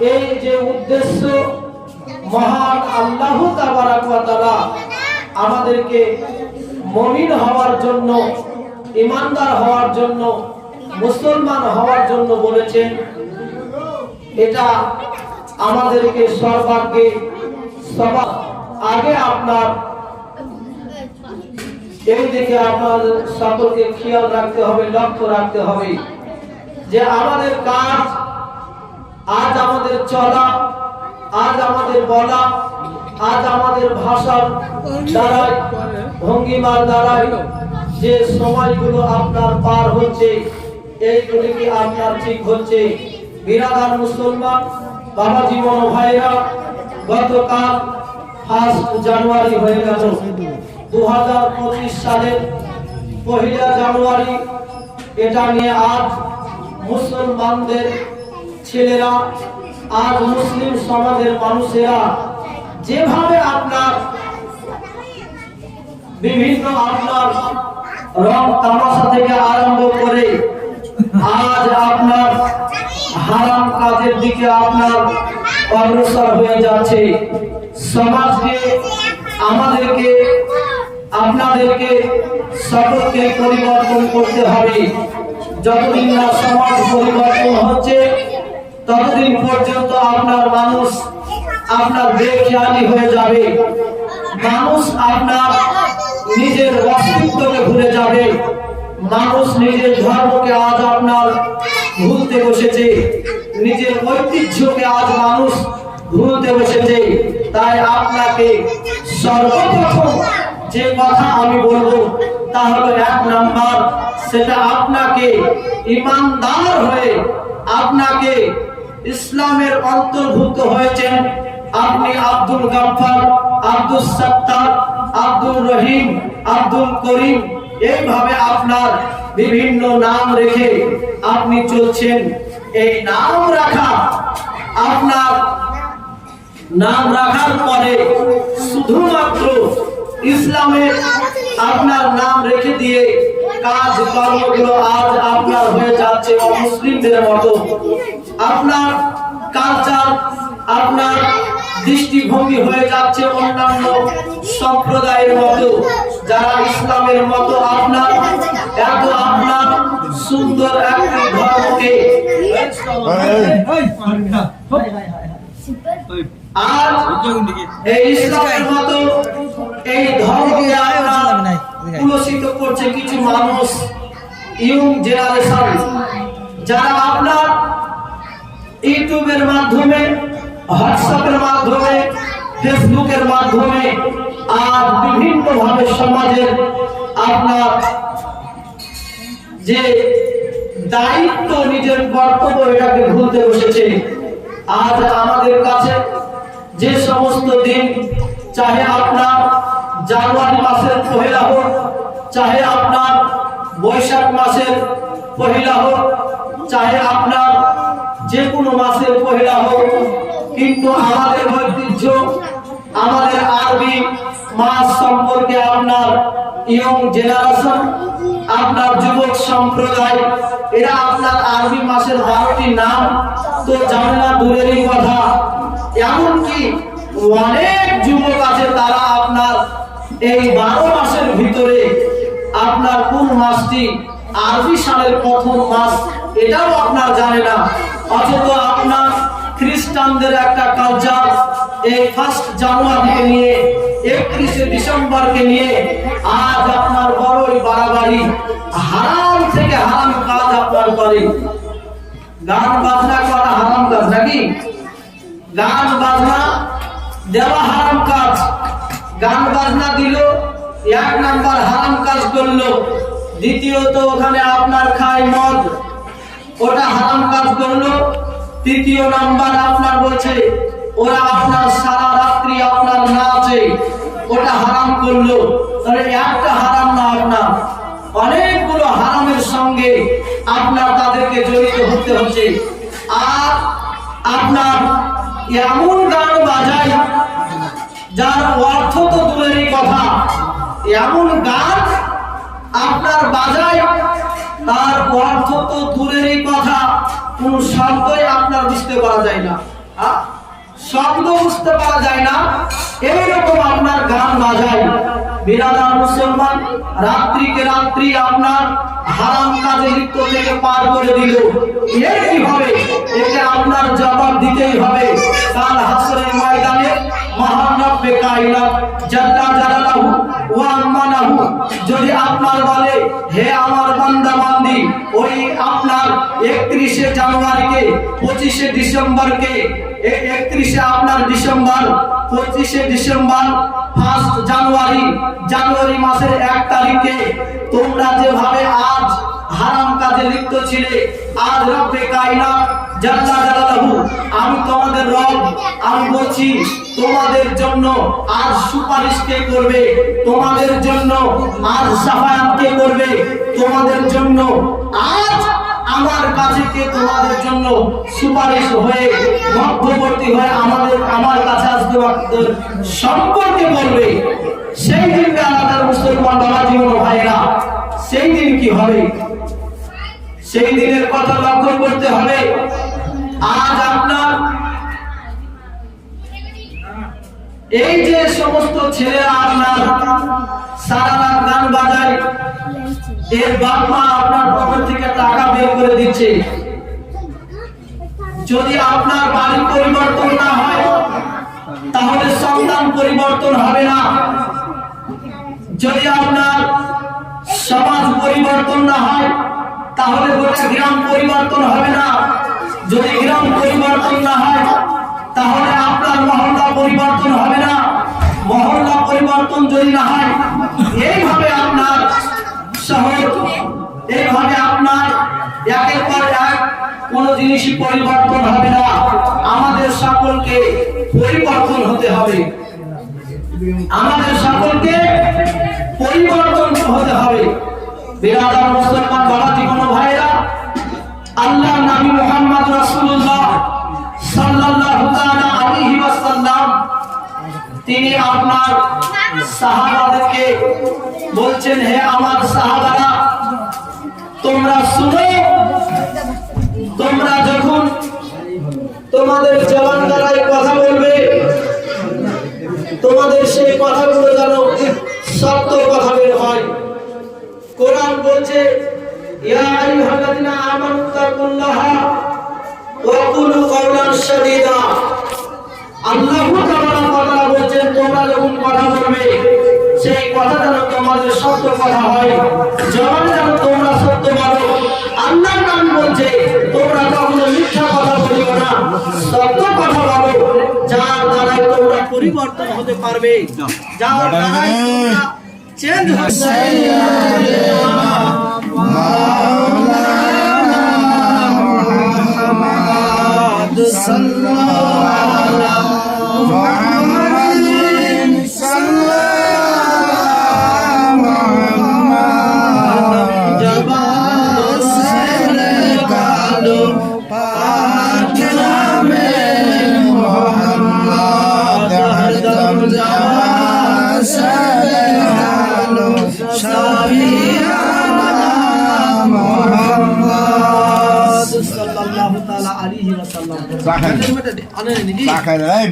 এই যে উদ্দেশ্য, মহান আল্লাহ তাবারক ওয়া তাআলা আমাদেরকে মুমিন হওয়ার জন্য, ঈমানদার হওয়ার জন্য, মুসলমান হওয়ার জন্য বলেছেন। এটা আমাদেরকে সর্বাগ্রে সবার আগে আপনার এই দিকে আপনার সকলকে খেয়াল রাখতে হবে, লক্ষ্য রাখতে হবে যে আমাদের কাজ, আজ আমাদের চলা, আজ আমাদের বলা, আজ আমাদের ভাষার দ্বারাই, ভঙ্গিমার দ্বারাই যে সময়গুলো আপনার পার হচ্ছে, এইগুলি কি আপনার ঠিক হচ্ছে? বিরাদার মুসলমান বাবা জীবন ভাইরা, গতকাল 1 জানুয়ারি হয়ে গেল। 2025 সালের 1 জানুয়ারি, এটা নিয়ে আজ মুসলমানদের ছেলেরা, আজ মুসলিম সমাজের মানুষেরা যেভাবে আপনার বিভিন্ন আপনার রং তামাশা থেকে আরম্ভ করে আজ আপনার হারাম কাজের দিকে আপনার অগ্রসর হয়ে যাচ্ছে। সমাজকে, আমাদেরকে, আপনাদেরকে সকলকে পরিবর্তন করতে হবে। যতদিন না সমাজ পরিবর্তন হচ্ছে ততদিন পর্যন্ত আপনার মানুষ আপনার বেখেয়ালি হয়ে যাবে। মানুষ আপনার নিজের অস্তিত্বকে ভুলে যাবে। মানুষ নিজের ধর্মকে আজ আপনার ভুলতে বসেছে, নিজের ঐতিহ্যকে আজ মানুষ ভুলতে বসেছে। তাই আপনাকে সর্বপ্রথম যে কথা আমি বলবো তা হলো 1 নাম্বার, সেটা আপনাকে ঈমানদার হয়ে, আপনাকে ইসলামের অন্তর্ভুক্ত হয়েছেন। আপনি আব্দুল গাফফার, আব্দুল সত্তার, আব্দুল রহিম, আব্দুল করিম, এইভাবে আপনার বিভিন্ন নাম রেখে আপনি চলছেন। এই নাম রাখা, আপনার নাম রাখার পরে শুধুমাত্র ইসলামের আপনার নাম রেখে দিয়ে কাজ কর্মগুলো আজ আপনার হয়ে যাচ্ছে অমুসলিমদের মতো। আপনার কালচার, আপনার দৃষ্টিভঙ্গি হয়ে যাচ্ছে অন্যান্য সম্প্রদায়ের মতো, যারা ইসলামের মতো আপনার এত আপনার সুন্দর একটি ধর্মকে আর এই ইসলামের মতো এই ধর্মকে কুলসিত করছে কিছু মানুষ, ইয়ং জেনারেশন, যারা আপনার ইউটিউবের মাধ্যমে, হোয়াটসঅ্যাপের মাধ্যমে, ফেসবুকের মাধ্যমে আর বিভিন্ন ভাবে সমাজের আপনার যে দায়িত্ব, নিজের কর্তব্য, এটাকে ভুলতে বসেছে। আজ আমাদের কাছে যে সমস্ত দিন, চাহে আপনার জানুয়ারি মাসের 1 হোক, চাহে আপনার বৈশাখ মাসের 1 হোক, চাহে আপনার যে কোনো মাসের 1 হোক, কিন্তু আমাদের ঐতিহ্য, আমাদের আরবি মাস সম্পর্কে আপনার ইয়ং জেনারেশন, আপনার যুবক সম্প্রদায়, এরা আপনার আরবি মাসের 12টি নাম তো জানে না, দূরেরই কথা। এমনকি অনেক যুবক আছে তারা আপনার এই 12 মাসের ভিতরে আপনার কোন মাসটি আরবি সালের প্রথম মাস এটাও আপনার জানে না। অথচ আপনার খ্রিস্টানদের একটা কালচার, এই 1 জানুয়ারিকে নিয়ে, 31 ডিসেম্বরকে নিয়ে আজ আপনার বড়ই বাড়াবাড়ি, হারাম থেকে হারাম কাজ আপনার করে। গান বাজনা করা হারাম কাজ নাকি? গান বাজনা দেওয়া হারাম কাজ। গান বাজনা দিল, 1 নাম্বার হারাম কাজ করলো। দ্বিতীয়ত ওখানে আপনার খায় মদ, ওটা হারাম কাজ করলো। তৃতীয় নাম্বার আপনার বলছে ওরা আপনার সারা রাত্রি আপনার নাচে, ওটা হারাম করলো। তাহলে একটা হারাম না, আপনার অনেকগুলো হারামের সঙ্গে আপনার তাদেরকে জড়িত হতে হচ্ছে। আর আপনার এমন গান বাজায় যার অর্থ তো দূরেরই কথা, এমন গান আপনার বাজায় তার অর্থ তো দূরেরই কথা, কোন শব্দই আপনার বুঝতে পারা যায় না। শব্দ বুঝতে পারা যায় না, এইরকম আপনার গান বাজায়। বিরাদার মুসলমান, রাত্রিকে রাত্রি আপনার হারাম কাজে লিপ্ত থেকে পার করে দিল, এর কি হবে? একে আপনার জবাব দিতেই হবে। কাল হাসরের ময়দানে মহান রব্বে কায়নাত জাল্লা জালালাহু ওয়া আমানাহু যদি আপনার বলে, হে আমার বান্দা বান্দি, ওই আপনার 31শে জানুয়ারিকে, 25শে ডিসেম্বরকে, 31শে আপনার ডিসেম্বর, 25শে ডিসেম্বর, 1 জানুয়ারি মাসের 1 তারিখে তোমরা যেভাবে আজ হারাম কাজে লিপ্ত ছিলে, আজ রব্বে কায়নাত জাল্লা জালালাহু, আমি তোমাদের রব, আমি বলছি তোমাদের জন্য আজ সুপারিশ কে করবে, তোমাদের জন্য আজ সাফায়াত কে করবে, তোমাদের জন্য আজ আমার কাছে কে তোমাদের জন্য সুপারিশ হয়ে মধ্যবর্তী হয়ে আমার কাছে আসতে সম্পর্কে বলবে। সেই দিনটা আমাদের মুসলমান বাবাজি ও ভাইরা, সেই দিন কি হবে? সেই দিনের কথা লক্ষ্য করতে হবে। আজ আপনার এই যে সমস্ত ছেলেরা আপনার সারা রাত গান বাজায়, এর বাপ মা আপনার পকেট থেকে টাকা বের করে দিচ্ছে। যদি আপনার বাড়ি পরিবর্তন না হয়, তাহলে সন্তান পরিবর্তন হবে না। যদি আপনার সমাজ পরিবর্তন না হয়, তাহলে গোটা গ্রাম পরিবর্তন হবে না। যদি গ্রাম পরিবর্তন না হয়, তাহলে আপনার মহল্লা পরিবর্তন হবে না। মহল্লা পরিবর্তন যদি না হয়, এইভাবে আপনার শহর, এইভাবে আপনার একের পর এক কোন জিনিসই পরিবর্তন হবে না। আমাদের সকলকে পরিবর্তন হতে হবে, আমাদের সকলকে পরিবর্তন হতে হবে। বিরাদার মুসলমান বাবাজি ও ভাইরা, আল্লাহ নবী মুহাম্মদ রাসূলুল্লাহ সাল্লাল্লাহু তাআলা আলাইহি ওয়াসাল্লাম তিনি আপনার সাহাবাদেরকে বলছেন, হে আমার সাহাবারা, তোমরা শুনো, তোমরা যখন তোমাদের জবান দ্বারা কথা বলবে, তোমাদের সেই কথাগুলো যেন সত্য কথা বের হয়। কোরআন বলছে, ইয়া আইয়ুহাল্লাযিনা আমানু তাকুল্লাহা ওয়া কুলু কাওলান সাদীদা। আল্লাহ তাআলা বলছেন, তোমরা যখন কথা বলবে, সেই কথা যেন তোমাদের সত্য কথা হয়, জবান যেন তোমরা সত্য বলো। আল্লাহর নাম বলছে, তোমরা কখনো মিথ্যা কথা বলিও না, সত্য কথা বলো, যার দ্বারা তোমরা পরিবর্তন হতে পারবে, যার দ্বারা তোমরা চেঞ্জ হতে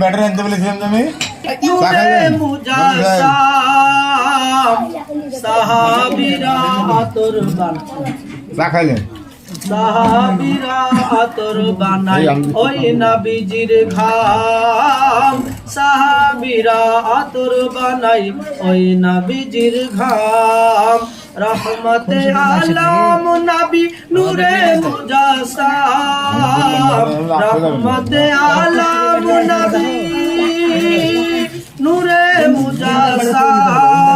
ব্যাটারি আনতে বলেছিলাম তুমি চা খাইলেন সাহাবীরা আতর বানাই ওই নবীজির ঘাম, সাহাবীরা আতর বানাই ওই নবীজির ঘাম। রহমতে আলম নবী নূরে মুজাসসাম, রহমতে আলম নবী নূরে মুজাসসাম।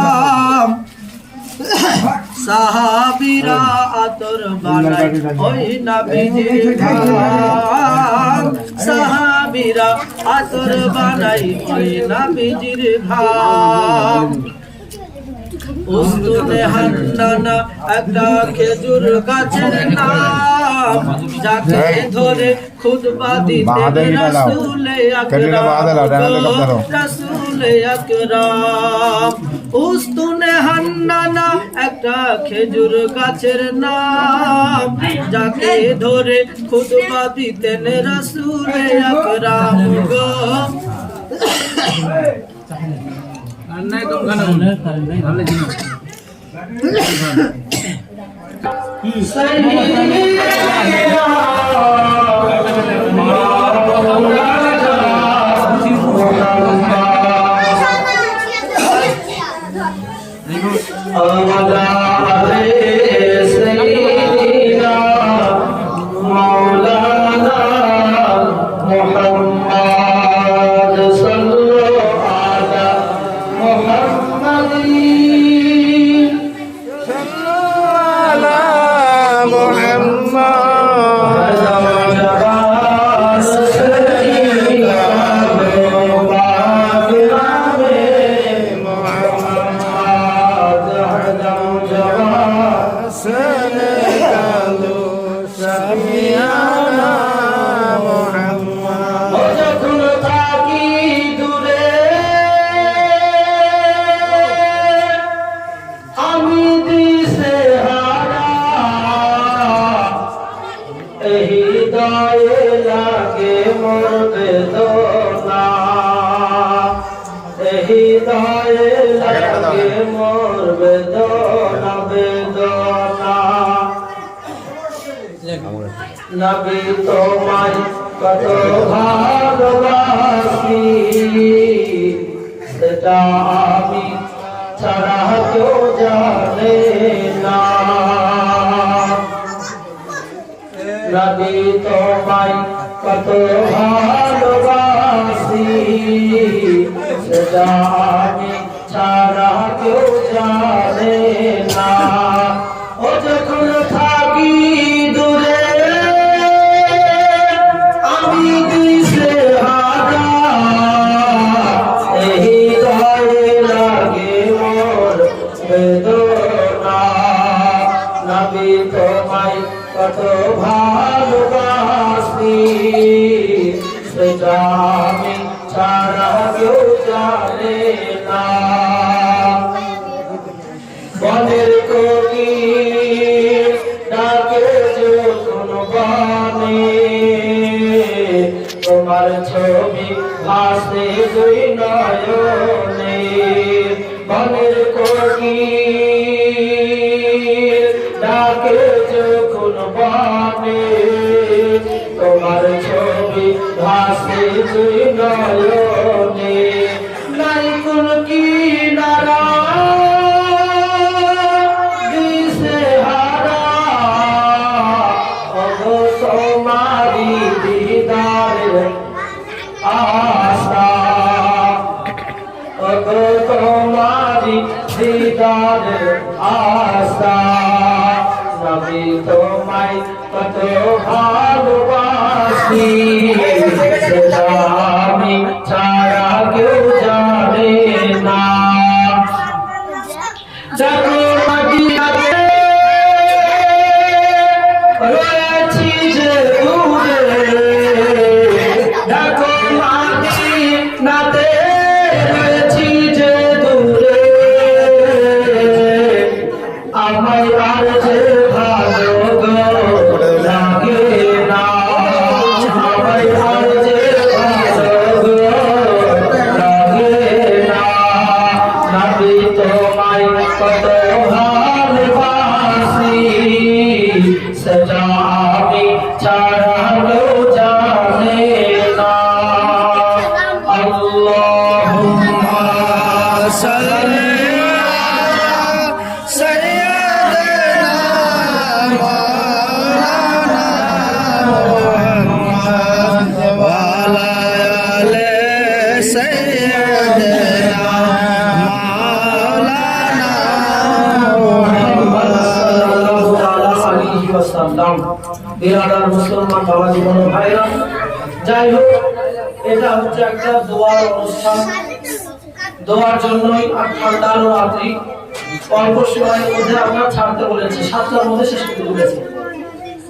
সাহাবীরা আতর বানাই ওই নবীজির ঘাম, সাহাবীরা আতর বানাই ওই নবীজির ঘাম। উস্তুনে হান্নানা একটা খেজুর গাছের নাম, যাকে ধরে খুতবা দিতেন রাসূলে আকরাম, রাসূলে আকরাম। উস্তুনে হান্নানা একটা খেজুর গাছের নাম, যাকে ধরে খুতবা দিতেন রাসূলে আকরাম গো। নবী তোমায় কত ভালোবাসি, সেটা আমি ছাড়া কেউ জানে না। নবী তোমায় কত ভালোবাসি, সেটা আমি ছাড়া কেউ জানে না। ও যখন থাকি দূরে আমি দিশেহারা, এই হৃদয়ে লাগে মোর বেদনা। নবী তোমায় কত ভালোবাসি, সেটা আমি ছাড়া কেউ জানে না। বনের কোকিল ডাকে যখন বানে, তোমার ছবি ভাসে দুই নয়নে। বনের কোকিল ডাকে যখন বানে, তোমার ছবি ভাসে দুই নয়নে। নাই কোন কিনারা তোমারি দিদারের আশা, তোমারি দিদারের আশা। নবী তোমায় কত ভালোবাসি, সেটা আমি ছাড়া কেউ জানে না। যখন মদিনাতে রয়েছি যে দূরে, যখন মদিনাতে রয়েছি যে দূরে, আমায় আর যে ভালো লাগে না, আমায় আর যে ভালো লাগে না। নবী তোমায় কত ভালোবাসি, সেটা আমি ছাড়া কেউ জানে না। আল্লাহুম্মা সাল্লি বিরাদার মুসলমান বাবা জীবন ভাইরা, যাই হোক, এটা হচ্ছে একটা দোয়ার অনুষ্ঠান। দোয়ার জন্যই আর ঠান্ডার রাত্রি অল্প সময়ের মধ্যে আমরা ছাড়তে বলেছি, 7টার মধ্যে শেষ করতে বলেছি।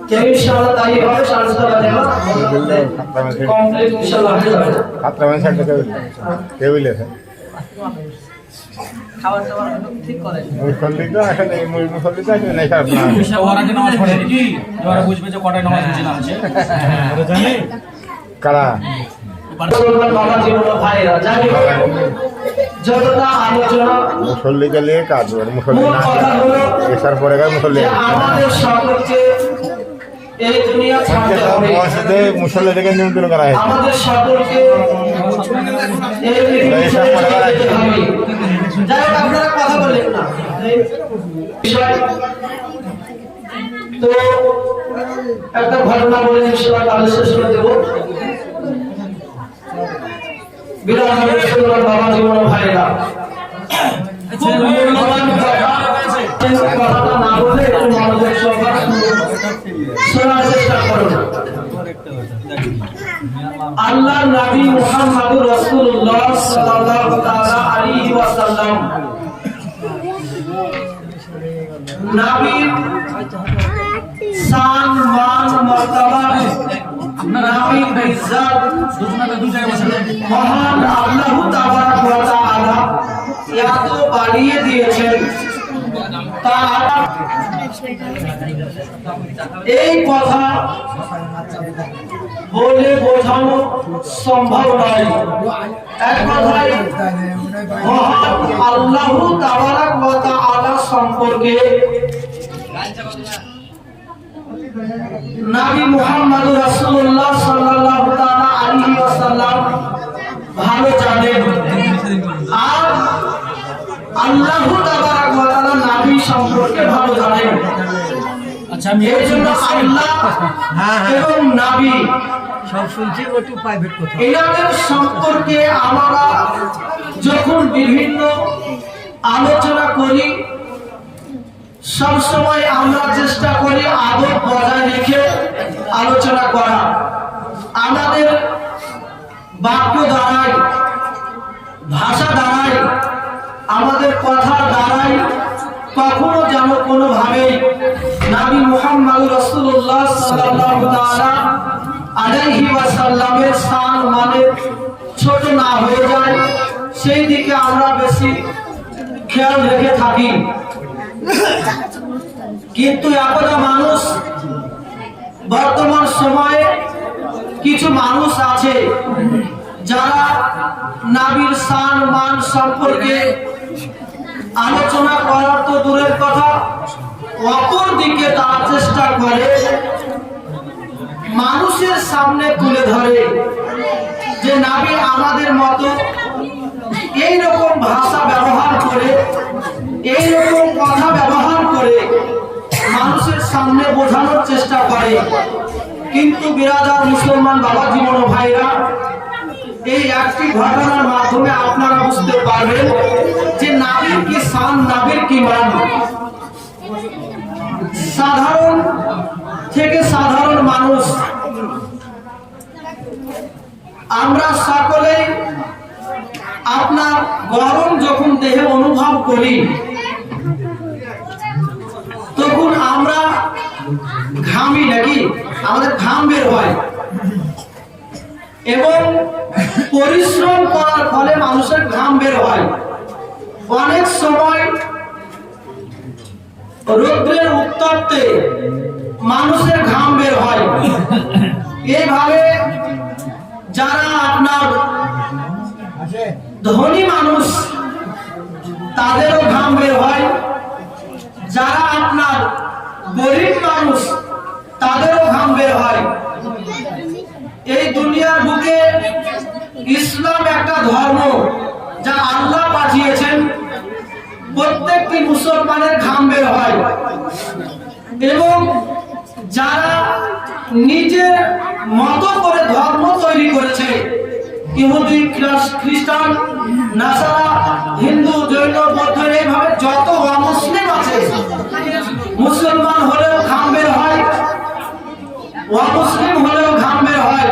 কেউ ইনশাআল্লাহ তাই হবে, 7:30 বাজে কমপ্লিট ইনশাআল্লাহ হয়ে যাবে। 7টা মানে 7টা কেউ খাবার টাবার ঠিক করে মুসল্লি তো আসলে মুসল্লি তো আসলে নাই খারাপ না ওরা কি নামাজ পড়ে নাকি ওরা বুঝবে যে কটায় নামাজ বুঝে নামছে ওরা জানে কারা মুসলমান বাবা জীবন ভাইরা জানি যতটা আলোচনা মুসল্লি গেলে কাজ হবে মুসল্লি মূল না কথা হলো এসার পরে গেলে মুসল্লি যে আমাদের সকলকে এই দুনিয়া ছাড়তে হবে মসজিদে মুসল্লি থেকে নিয়ন্ত্রণ করা হয়েছে আমাদের সকলকে এই পৃথিবী ছেড়ে চলে যেতে হবে। যাই হোক আপনারা কথা বলেন না বিষয় তো একটা ঘটনা বলে ইনশাআল্লাহ তাহলে শেষ করে দেব বিরাট মুসলমান বাবা জীবন ভাইরা খুব মূল্যবান কথাটা না বলে একটু মনোযোগ সহকারে শোনার চেষ্টা করুন। আল্লাহ নবী মুহাম্মদুর রাসূলুল্লাহ সাল্লাল্লাহু তাআলা আলাইহি ওয়াসাল্লাম নবীর শান মান মর্তবা নবীর ইজ্জত মহান আল্লাহ তাবারক ওয়া তাআলা এত বাড়িয়ে দিয়েছেন তা এই কথা বলে বোঝানো সম্ভব নয়। এক কথায় মহান আল্লাহ তাবারক ওয়া তাআলা সম্পর্কে নবী মুহাম্মদ রাসূলুল্লাহ সাল্লাল্লাহু তাআলা আলাইহি ওয়াসাল্লাম ভালো জানেন আর আল্লাহ তাবারক ওয়া তাআলা নবী সম্পর্কে ভালো জানেন। আচ্ছা আমি এর জন্য আল্লাহ এবং নবী সব শুনছি একটু প্রাইভেট কথা এদের সম্পর্কে আমরা যখন বিভিন্ন আলোচনা করি সব সময় আমরা চেষ্টা করি আদব বজায় রেখে আলোচনা করা। আমাদের বাক্য দ্বারাই ভাষা দ্বারাই আমাদের কথার দ্বারাই কখনো যেন কোনোভাবেই নবী মুহাম্মদ রাসূলুল্লাহ সাল্লাল্লাহু তাআলা আলাইহি ওয়াসাল্লামের শান মানে ছোট না হয়ে যায় সেই দিকে আমরা বেশি খেয়াল রেখে থাকি। কিন্তু একটা মানুষ বর্তমান সময়ে কিছু মানুষ আছে যারা নবীর শান মান সম্পর্কে আলোচনা করার তো দূরের কথা অপর দিকে তার চেষ্টা করে মানুষের সামনে তুলে ধরে যে নবী আমাদের মতো এই রকম ভাষা ব্যবহার করে এই রকম কথা ব্যবহার করে মানুষের সামনে বোঝানোর চেষ্টা করে। কিন্তু বিরাদার মুসলমান বাবা জীবন ভাইরা এই একটি ঘটনার মাধ্যমে আপনারা বুঝতে পারবেন যে নবীর কি শান নবীর কি মান। সাধারণ থেকে সাধারণ মানুষ আমরা সকলেই আপনার গরম যখন দেহে অনুভব করি তখন আমরা ঘামি নাকি আমাদের ঘাম বের হয় এবং পরিশ্রম করার ফলে মানুষের ঘাম বের হয়। অনেক সময় রৌদ্রের উত্তপ্তে মানুষের ঘাম বের হয়। এইভাবে যারা আপনার ধনী মানুষ তাদেরও ঘাম বের হয়, যারা আপনার গরিব মানুষ তাদেরও ঘাম বের হয়। এই দুনিয়ার বুকে ইসলাম একটা ধর্ম যা আল্লাহ পাঠিয়েছেন, প্রত্যেকটি মুসলমানের ঘাম বের হয় এবং যারা নিজের মতো করে ধর্ম তৈরি করেছে, ইহুদি খ্রিস্টান নাসারা হিন্দু জৈন বৌদ্ধ এইভাবে যত অমুসলিম আছে, মুসলমান হলেও ঘাম বের হয়, অমুসলিম হলেও ঘাম বের হয়,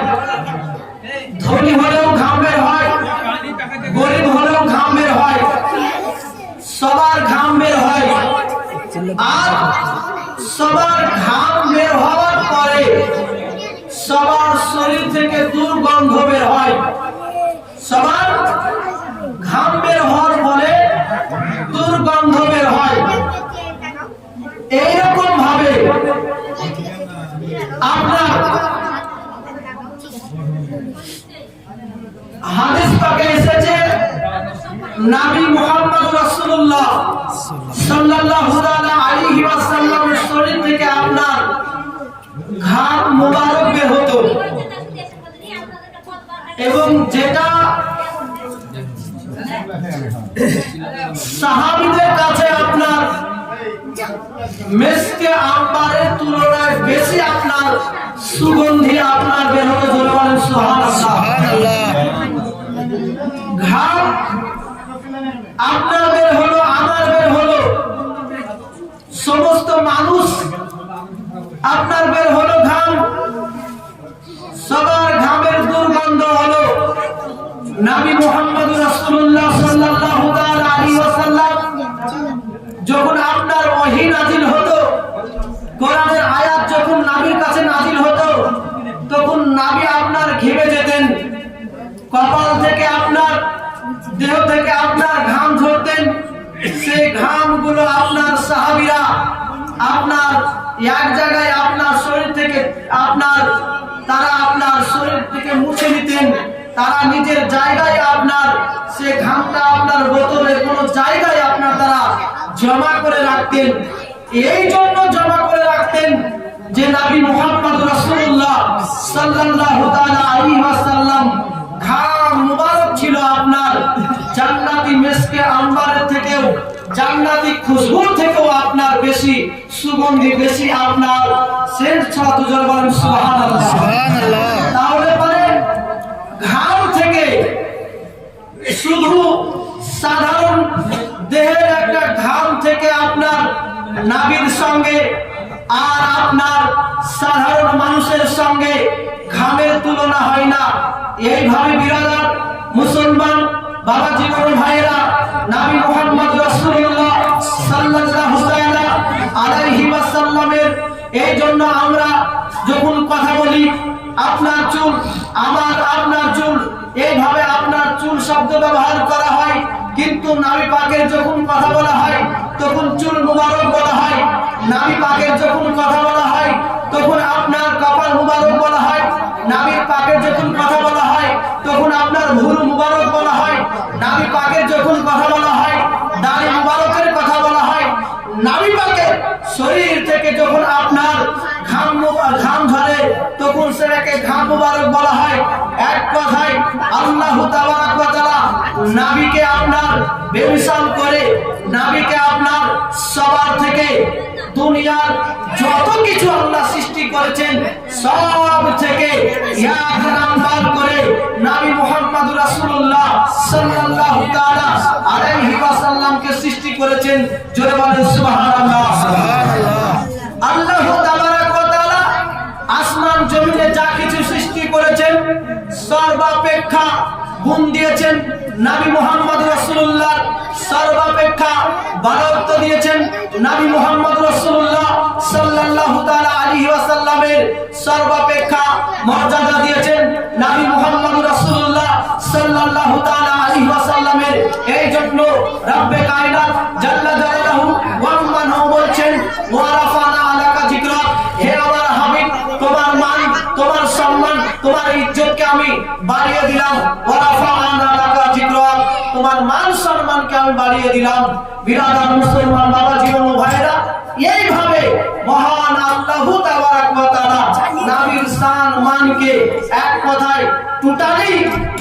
ধনী হলেও ঘাম বের হয়, গরিব হলেও ঘাম বের হয়, সবার ঘাম বের হয়। আর সবার ঘাম বের হওয়ার পরে সবার শরীর থেকে দুর্গন্ধ বের হয়। সবার ঘাম বের হওয়ার ফলে হাদিস পাকে এসেছে নবী মুহাম্মদ রাসূলুল্লাহ সাল্লাল্লাহু আলাইহি ওয়াসাল্লামের শরীর থেকে আপনার ঘাম মুবারক বের হতো এবং যেটা সাহাবীদের কাছে আপনার মেসকে আম্বারের তুলনায় বেশি আপনার সুগন্ধি আপনার বের হতো। জোরে বলেন সুবহানাল্লাহ। ঘাম আপনার বের হলো, আমার বের হলো, সমস্ত মানুষ আপনার বের হলো ঘাম, সবার ঘামের দুর্গন্ধ হলো। নবী মুহাম্মদ রাসূলুল্লাহ সাল্লাল্লাহু আলাইহি ওয়াসাল্লাম যখন আপনার ওহী নাযিল হতো, কোরআনের আয়াত যখন নবীর কাছে নাযিল হতো, তখন নবী আপনার ঘেমে যেতেন, কপাল থেকে আপনার, দেহ থেকে আপনার ঘাম ঝরতেন। সেই ঘামগুলো আপনার সাহাবীরা আপনার এক জায়গায় আপনার শরীর থেকে তারা আপনার শরীর থেকে মুছে নিতেন। তারা নিজের জায়গায় আপনার সে ঘামটা আপনার বোতলে কোনো জায়গায় আপনার তারা জমা করে রাখতেন। এই জন্য জমা করে রাখতেন যে নবী মুহাম্মদ রাসূলুল্লাহ সাল্লাল্লাহু আলাইহি ওয়াসাল্লাম ঘাম মুবারক ছিল আপনার জান্নাতি মেসকে আম্বারের থেকেও, জান্নাতি খুশবুর থেকেও আপনার বেশি সুগন্ধি, বেশি আপনার সেন্ট ছড়াতো। জোরে বলেন সুবহানাল্লাহ। তাহলে পরে ঘাম থেকে শুধু সাধারণ দেহের একটা ঘাম থেকে আপনার নবীর সঙ্গে আর আপনার সাধারণ মানুষের সঙ্গে ঘামের তুলনা হয় না। এইভাবে বিরাদার মুসলমান বাবা জীবন ভাইরা, নবী মুহাম্মদ রাসূলুল্লাহ সাল্লাল্লাহু আলাইহি ওয়াসাল্লামের এই জন্য আমরা যখন কথা বলি আপনার চুল, আপনার চুল, এইভাবে আপনার চুল শব্দ ব্যবহার করা হয়, কিন্তু নবী পাকের যখন কথা বলা হয় তখন চুল মুবারক বলা হয়। নবী পাকের যখন কথা বলা হয় তখন আপনার কপাল মুবারক বলা হয়। নবী পাকের যখন কথা বলা হয় তখন আপনার ভুরু মুবারক বলা হয়। নবী পাকের যখন কথা বলা হয় দাড়ি মুবারকের কথা বলা হয়। নবী পাকের শরীর থেকে যখন আপনার ঘাম ঝরে তখন সেটাকে ঘাম মুবারক বলা হয়। এক কথায় আল্লাহ তাবারক ওয়া তাআলা নবীকে আপনার বেমিসাল করে, নবীকে আপনার সবার থেকে দুনিয়ার যত কিছু আল্লাহ সৃষ্টি করেছেন সব থেকে এক নাম্বার করে নবী মুহাম্মদ রাসূলুল্লাহ সাল্লাল্লাহু তাআলা আলাইহি ওয়াসাল্লামকে সৃষ্টি করেছেন। জোরে বলেন সুবহানাল্লাহ। আল্লাহ তাবারক ওয়া তাআলা আসমান জমিনে যা কিছু সৃষ্টি করেছেন সর্বাপেক্ষা গুণ দিয়েছেন নবী মুহাম্মদ রাসূলুল্লাহ, সর্বাপেক্ষা বারত্ব দিয়েছেন নবী মুহাম্মদ রাসূলুল্লাহ সাল্লাল্লাহু তাআলা আলাইহি ওয়াসাল্লামের, সর্বাপেক্ষা মর্যাদা দিয়েছেন নবী মুহাম্মদ রাসূলুল্লাহ সাল্লাল্লাহু তাআলা আলাইহি ওয়াসাল্লামের। এই জন্য রব্বে কায়নাত জাল্লা জালালুহু ওয়া মানহু বলছেন ওয়া রাফানা আলাকা যিকরাক, হে আমার হাবিব তোমার মান, তোমার সম্মান, তোমার ইজ্জতকে আমি বাড়িয়ে দিলাম। ওয়া রাফানা আলাকা যিকরাক, তোমার মান সম্মানকে আমি বাড়িয়ে দিলাম। বিরাদার মুসলমান বাবা জীবন ভাইরা, এইভাবে মহান আল্লাহ তাবারক ওয়া তাআলা নবীর শান মানকে এক কথায় টোটালি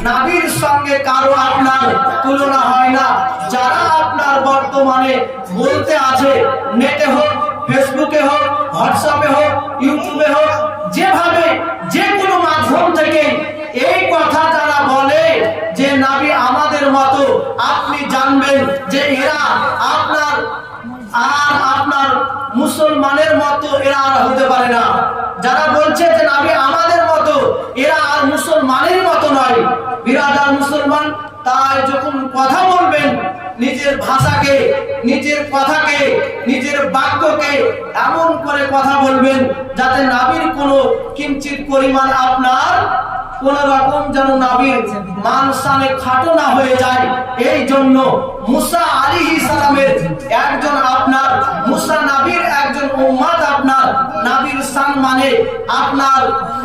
নবীর সঙ্গে কারো আপনার তুলনা হয় না। যারা আপনার বর্তমানে বলতে আছে, নেটে হোক, ফেসবুকে হোক, হোয়াটসঅ্যাপে হোক, ইউটিউবে হোক, যেভাবে যে কোনো মাধ্যম থেকে এই কথা যারা বলে যে নবী আমাদের মতো, আপনি জানবেন যে এরা আপনার মুসলমানের মতো এরা আর হতে পারে না। যারা বলছে যে নবী আমাদের মতো, এরা আর মুসলমানের মতো নয়। বিরাদার মুসলমান, তাই যখন কথা বলবেন নিজের ভাষাকে, নিজের কথাকে, নিজের বাক্যকে এমন করে কথা বলবেন যাতে নবীর কোনো কিঞ্চিত পরিমাণ আপনার কোন রকম যেন নবীর মান শানে খাটো না হয়ে যায়। এই জন্য মুসা আলাইহিস সালামের একজন আপনার, মুসা নবীর একজন উম্মত আপনার নাবির শান মানে আপনার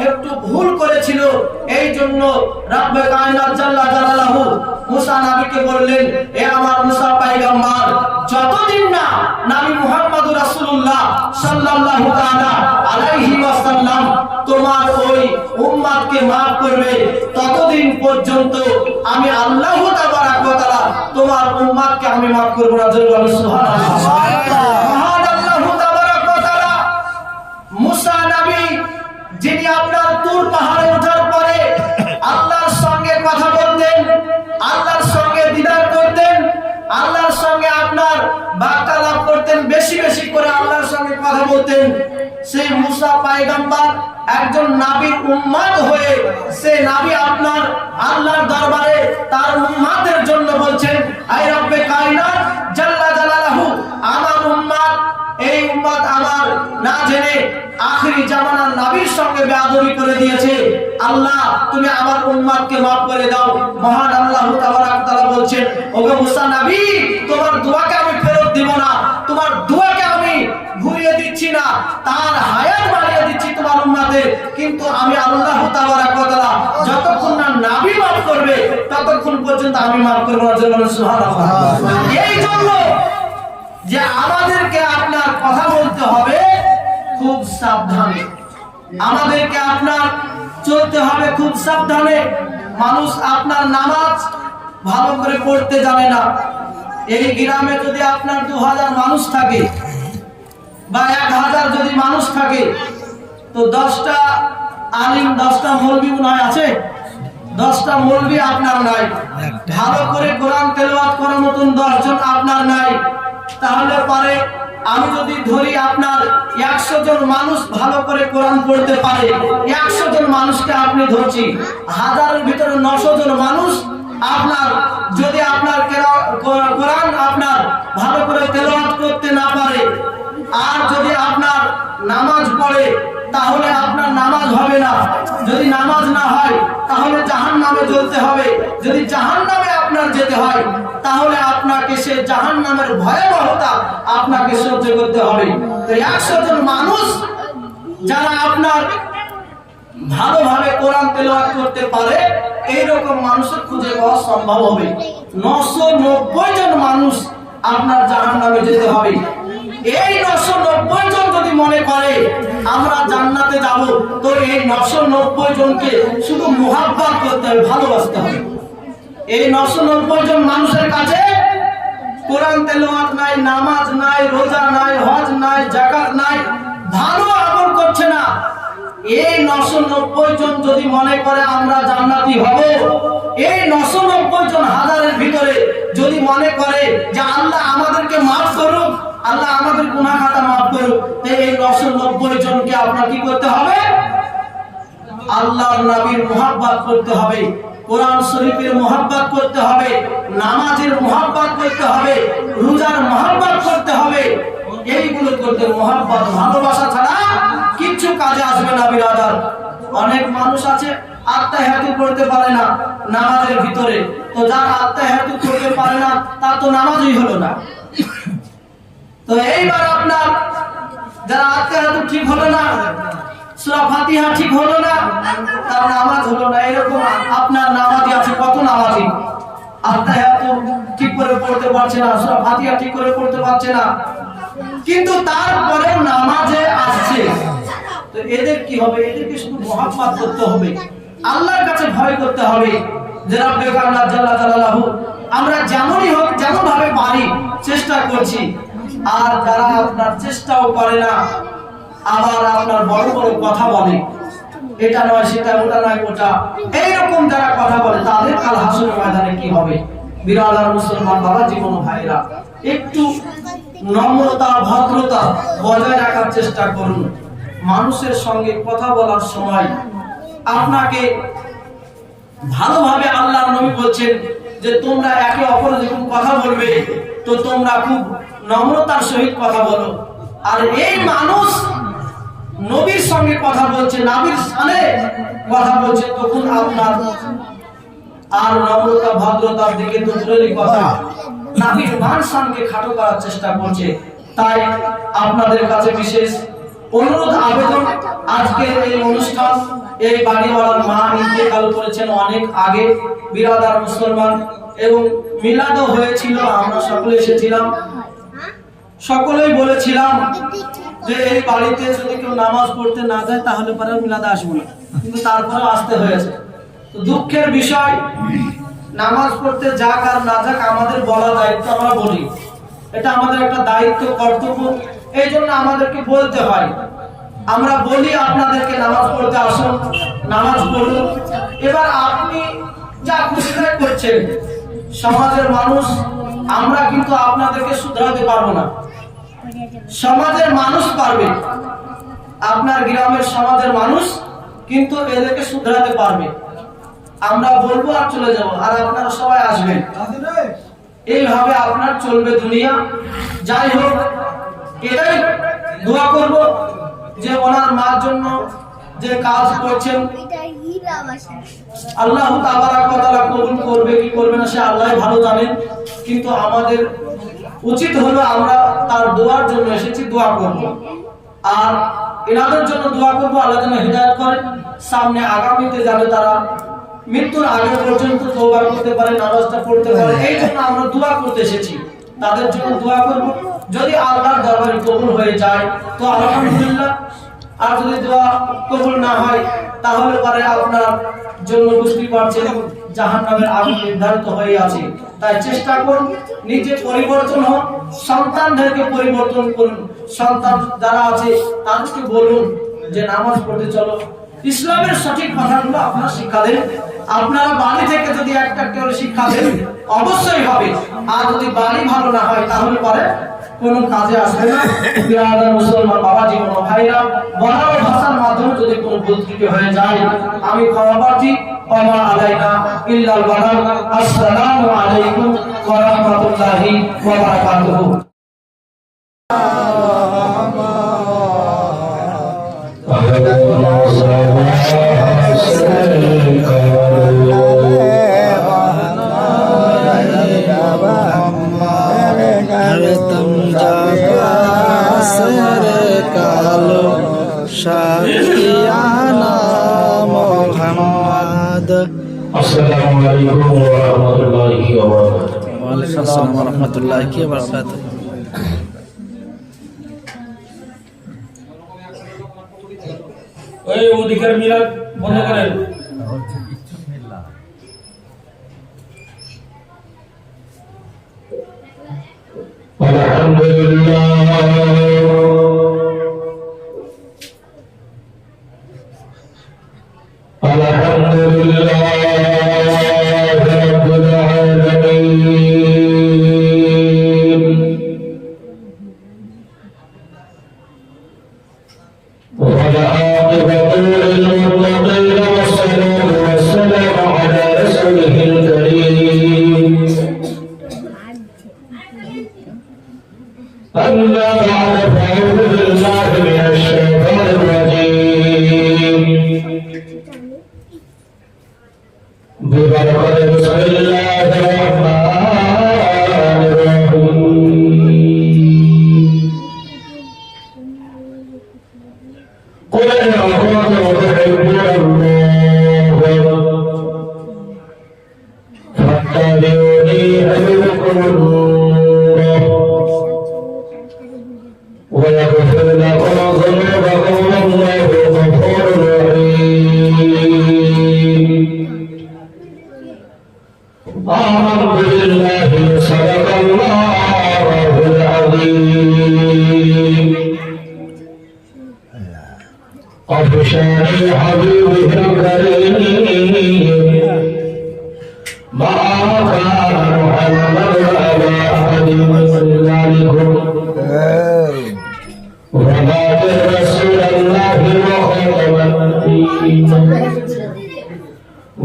একটু ভুল করেছিল, এই জন্য রব্বে কায়নাত জাল্লা জালালাহু মুসা নবীকে বললেন, এ আমার মুসা পয়গম্বর, যতদিন না নবী মুহাম্মদ রাসূলুল্লাহ সাল্লাল্লাহু তাআলা আলাইহি ওয়াসাল্লাম তোমার ওই উম্মতকে maaf করবে, ততদিন পর্যন্ত আমি আল্লাহ তাবারক ওয়া তাআলা তোমার উম্মতকে আমি maaf করব না। জোরে সুবহানাল্লাহ। মহান আল্লাহ তাবারক ওয়া তাআলা মুসা নবী যিনি আপনার তুর পাহাড়ে ওঠার পরে আল্লাহর সঙ্গে কথা বলতেন, আল্লাহর সঙ্গে দিদার করতেন, আল্লাহর সঙ্গে আপনার বার্তালাপ করতেন, বেশি বেশি করে আল্লাহর সঙ্গে কথা বলতেন, সেই মুসা পয়গম্বর একজন নবীর উম্মত হয়ে সে নবী আপনার আল্লাহর দরবারে তার উম্মতের জন্য বলছেন, আয় রব্বে কায়নাত জাল্লা জালালাহু, আমার উম্মত, এই উম্মত আমার না জেনে আখেরি জামানার নবীর সঙ্গে বেয়াদবি করে দিয়েছে, আল্লাহ তুমি আমার উম্মতকে maaf করে দাও। মহান আল্লাহ তাবারক তাআলা বলছেন, ওগো মুসা নবী, তোমার দোয়াকে আমি ফেরত দিব না, তোমার দোয়াকে আমি ঘুরিয়ে দিচ্ছি না, তার হায়াত বাড়িয়ে দিচ্ছি তোমার উম্মতের, কিন্তু আমি আল্লাহ তাবারক তাআলা যতক্ষণ না নবী maaf করবে ততক্ষণ পর্যন্ত আমি maaf করব না। সুবহানাল্লাহ। এই জন্য যে আমাদেরকে আপনার কথা বলতে হবে খুব সাবধানে, আমাদেরকে আপনার চলতে হবে খুব সাবধানে। মানুষ আপনার নামাজ ভালো করে পড়তে জানে না। এই গ্রামে যদি আপনার 2000 মানুষ থাকে বা 1000 যদি মানুষ থাকে, তো 10টা আলিম 10টা মৌলবি নয় আছে, 10টা মৌলবি আপনার নাই, ভালো করে কোরআন তেলাওয়াত করার মতন 10 জন আপনার নাই, তাহলে পরে আমি যদি ধরি আপনার 100 জন মানুষ ভালো করে কোরআন পড়তে পারে, 100 জন মানুষকে আপনি ধরছি, হাজারের ভিতরে 900 জন মানুষ আপনার যদি আপনার কোরআন আপনার ভালো করে তেলাওয়াত করতে না পারে, আর যদি আপনার নামাজ পড়ে, তাহলে আপনার নামাজ হবে না, যদি নামাজ না হয় তাহলে জাহান্নামে জ্বলতে হবে, যদি জাহান্নামে আপনার যেতে হয় তাহলে আপনাকে সে জাহান্নামের ভয়াবহতা আপনাকে সহ্য করতে হবে। তো 100 জন মানুষ যারা আপনার ভালোভাবে কোরআন তেলাওয়াত করতে পারে, এইরকম মানুষের খুঁজে পাওয়া সম্ভব হবে। 990 জন মানুষ আপনার জাহান্নামে যেতে হবে। এই 990 জন যদি মনে করে আমরা জান্নাতে যাব, তো এই 990 জনকে শুধু মুহাব্বত করতে হবে, ভালোবাসতে হবে। এই 990 জন মানুষের কাছে কোরআন তেলাওয়াত নাই, নামাজ নাই, রোজা নাই, হজ নাই, যাকাত নাই, ভালো আমল করছে না। এই 990 জন যদি মনে করে আমরা জান্নাতি হব, এই 990 জন হাজারের ভিতরে যদি মনে করে যে আল্লাহ আমাদেরকে maaf করুক, আল্লাহ আমাদের গুনাহ খাতা maaf করুক, এই 990 জনকে আপনার কি করতে হবে? আল্লাহর নবীর মুহাব্বত করতে হবে, কোরআন শরীফের মুহাব্বত করতে হবে, নামাজের মুহাব্বত করতে হবে, রোজার মুহাব্বত করতে হবে। এইগুলো করতে মুহাব্বত, ভালোবাসা ছাড়া কিচ্ছু কাজে আসবে না বিরাদার। অনেক মানুষ আছে আত্মাহিয়াতু পড়তে পারে না নামাজের ভিতরে, তো যার আত্মাহিয়াতু পড়তে পারে না তার তো নামাজই হলো না। তো এইবার আপনার যারা আত্মাহিয়াতু ঠিক হলো না, সূরা ফাতিহা ঠিক হলো না, তার নামাজ হলো না। এরকম আপনার নামাজি আছে, কত নামাজি আত্মাহিয়াতু ঠিক করে পড়তে পারছে না, সূরা ফাতিহা ঠিক করে পড়তে পারছে না, কিন্তু তারপরে নামাজে আসছে। তো এদের কি হবে? এদেরকে শুধু মুহাব্বত করতে হবে, আল্লাহর কাছে ভয় করতে হবে যে রব্বে কায়নাত জাল্লা জালালাহু, আমরা যেমনই হোক যেমন ভাবে পারি চেষ্টা করছি। আর যারা আপনার চেষ্টাও করে না, আবার আপনার বড় বড় কথা বলে, এটা নয় সেটা, ওটা নয় ওটা, এইরকম যারা কথা বলে, তাদের কাল হাসরের ময়দানে কি হবে? বিরাদার মুসলমান বাবা জীবন ভাইরা, একটু নম্রতা ভদ্রতা বজায় রাখার চেষ্টা করুন। মানুষের সঙ্গে কথা বলার সময় আপনাকে ভালোভাবে আল্লাহর নবী বলছেন যে তোমরা একে অপরের যখন কথা বলবে তো তোমরা খুব নম্রতার সহিত কথা বলো। আর এই মানুষ নবীর সঙ্গে কথা বলছে, নবীর সামনে কথা বলছে, তখন আপনার আর নম্রতা ভদ্রতার দিকে তো দূরেরই কথা, নবীর মান সম্মানকে খাটো করার চেষ্টা করছে। তাই আপনাদের কাছে বিশেষ অনুরোধ আবেদন, আজকের এই অনুষ্ঠান এই বাড়িওয়ালার মা ইন্তেকাল করেছেন অনেক আগে, বিরাদার মুসলমান, এবং মিলাদও হয়েছিল, আমরা সকলে এসেছিলাম, সকলেই বলেছিলাম যে এই বাড়িতে যদি কেউ নামাজ পড়তে না যায় তাহলে পরে মিলাদে আসবো না, কিন্তু তারপরে আসতে হয়েছে। তো দুঃখের বিষয়, নামাজ পড়তে যাক আর না যাক আমাদের বলা দায়িত্ব, আমরা বলি, এটা আমাদের একটা দায়িত্ব, কর্তব্য, এই জন্য আমাদেরকে বলতে হয়। আমরা বলি আপনাদেরকে নামাজ পড়তে আসুন, নামাজ পড়ুন। এবার আপনি যা খুশি তাই করছেন, সমাজের মানুষ, আমরা কিন্তু আপনাদেরকে শুধরাতে পারবো না, সমাজের মানুষ পারবে, আপনার গ্রামের সমাজের মানুষ কিন্তু এদেরকে শুধরাতে পারবে। আমরা বলবো আর চলে যাব, আর আপনারা সবাই আসবেন, এইভাবে আপনার চলবে দুনিয়া। যাই হোক, এটাই দোয়া করব যে ওনার মার জন্য যে কাজ করছেন আল্লাহ তাবারাক ওয়া তাআলা কবুল করবে কি করবে না সে আল্লাহই ভালো জানেন, কিন্তু আমাদের উচিত হলো আমরা তার দোয়ার জন্য এসেছি, দোয়া করব। আর এনাদের জন্য দোয়া করব, আল্লাহ যেন হিদায়াত করেন, সামনে আগামীতে যাতে তারা মৃত্যুর আগে পর্যন্ত তওবা করতে পারে, নামাজটা পড়তে পারে, এই জন্য আমরা দোয়া করতে এসেছি, তাদের জন্য দোয়া করব। যদি আল্লাহর দরবারে কবুল হয়ে যায় তো আলহামদুলিল্লাহ, আর যদি দোয়া কবুল না হয় তাহলে পরে আপনার জন্য বুঝতে পারছেন জাহান্নামের আগুন নির্ধারিত হয়ে আছে। তাই চেষ্টা করুন, নিজে পরিবর্তন হন, সন্তানদেরকে পরিবর্তন করুন, সন্তান যারা আছে তাদেরকে বলুন যে নামাজ পড়তে চলো, ইসলামের সঠিক কথাগুলো আপনারা শিক্ষা দেন। আপনারা বাড়ি থেকে যদি একটা করে শিক্ষা দেন অবশ্যই হবে, আর যদি বাড়ি ভালো না হয় তাহলে পরে কোনো কাজে আসবে না। বিরাদার মুসলমান বাবাজি ও ভাইরা, বলার ভাষার মাধ্যমে যদি কোনো ভুল ত্রুটি হয়ে যায় আমি ক্ষমা প্রার্থী। ওয়া আলাইনা ইল্লাল বালাগ। আসসালামু আলাইকুম ওয়া রাহমাতুল্লাহি ওয়া বারাকাতুহু। Assalamu alaikum warahmatullahi wabarakatuh. Waalaikumsalam warahmatullahi wabarakatuh. ওই অধিকার মিলাদ বন্ধ করেন।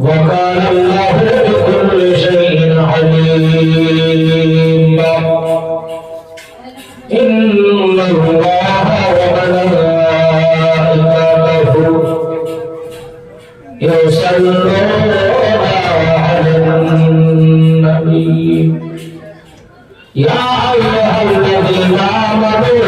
وكان الله بكل شيء عليم إن الله وملائكته يصلون على النبي يا أيها الذين آمنوا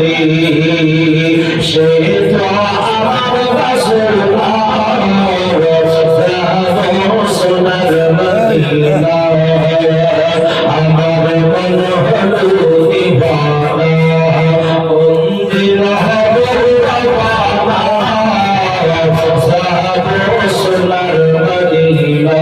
নবী সে তো আমার রাসূলুল্লাহ যাবো সোনার মদিনা আমার মন হলো দিওয়ানা কোন দিন হবে রওয়ানা যাবো সোনার মদিনা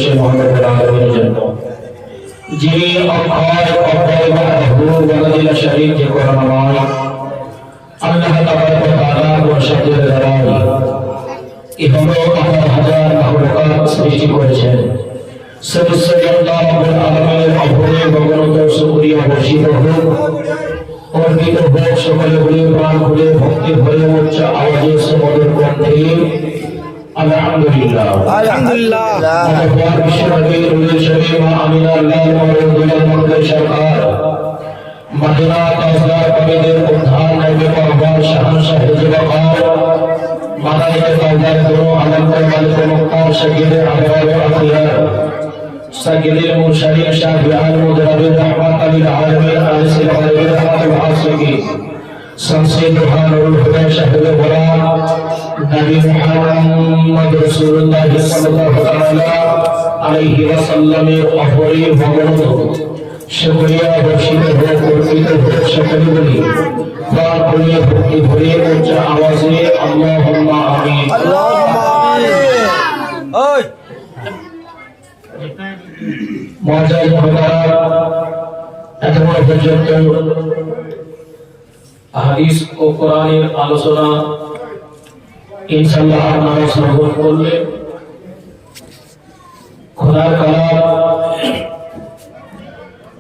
বিশ্বের মহানগর আলমের জন্য যিনি অক্ষয় অক্ষয় বা হুবদিল শরীফ যে করুণাময় আল্লাহ তাবারক ওয়া তাআলা বর্ষাতের দ্বারাই ইহলো হাজার হাজার মাখলুকাত সৃষ্টি করেছেন। সর্বশ্রেষ্ঠ রব্বুল আলামিনের অভূত গগনত শুকরিয়া বর্ষিত হোক, অর্পিত হোক সকলে বলে প্রাণ খুলে ভক্তি ভরে উচ্চ আওয়াজে সুমধুর কণ্ঠে আলহামদুলিল্লাহ। আলহামদুলিল্লাহ। অতঃপর বিশ্বনবী রুহুল শরীফ মা আমিনার লাল মরহুমের মধ্যে সরকার মদিনা কাজলা কবিদের উদ্ধার নবী পাকবার শাহানশাহ হিজরতকার মালাইকে কাউদার গুরু আলমকার মালিক মুক্তার শগীরে আবরার আখিয়ার সগীরে মুরশিদ শাহজাহান মুদরবির রহমত আলিল আলমিন আলিসিল আলমিন রহমতুল আসিকি শামসে দুহানুল হুদা শাহরে বরাত নবী মুহাম্মদ রাসূলুল্লাহ সাল্লাল্লাহু আলাইহি ওয়াসাল্লামের অপরি ভগবত শুকরিয়া বর্ষিত হোক, অর্পিত হোক সকলে বলি প্রাণ খুলে ভক্তি ভরে উচ্চ আওয়াজে আল্লাহুম্মা আমিন। আল্লাহুম্মা আমিন। ওই মুআজ্জাজ মুহতারাম, এতক্ষণ পর্যন্ত হাদিস ও কোরআনের আলোচনা ইনশাআল্লাহ আপনারা শ্রবণ করলেন। খোদার কালাম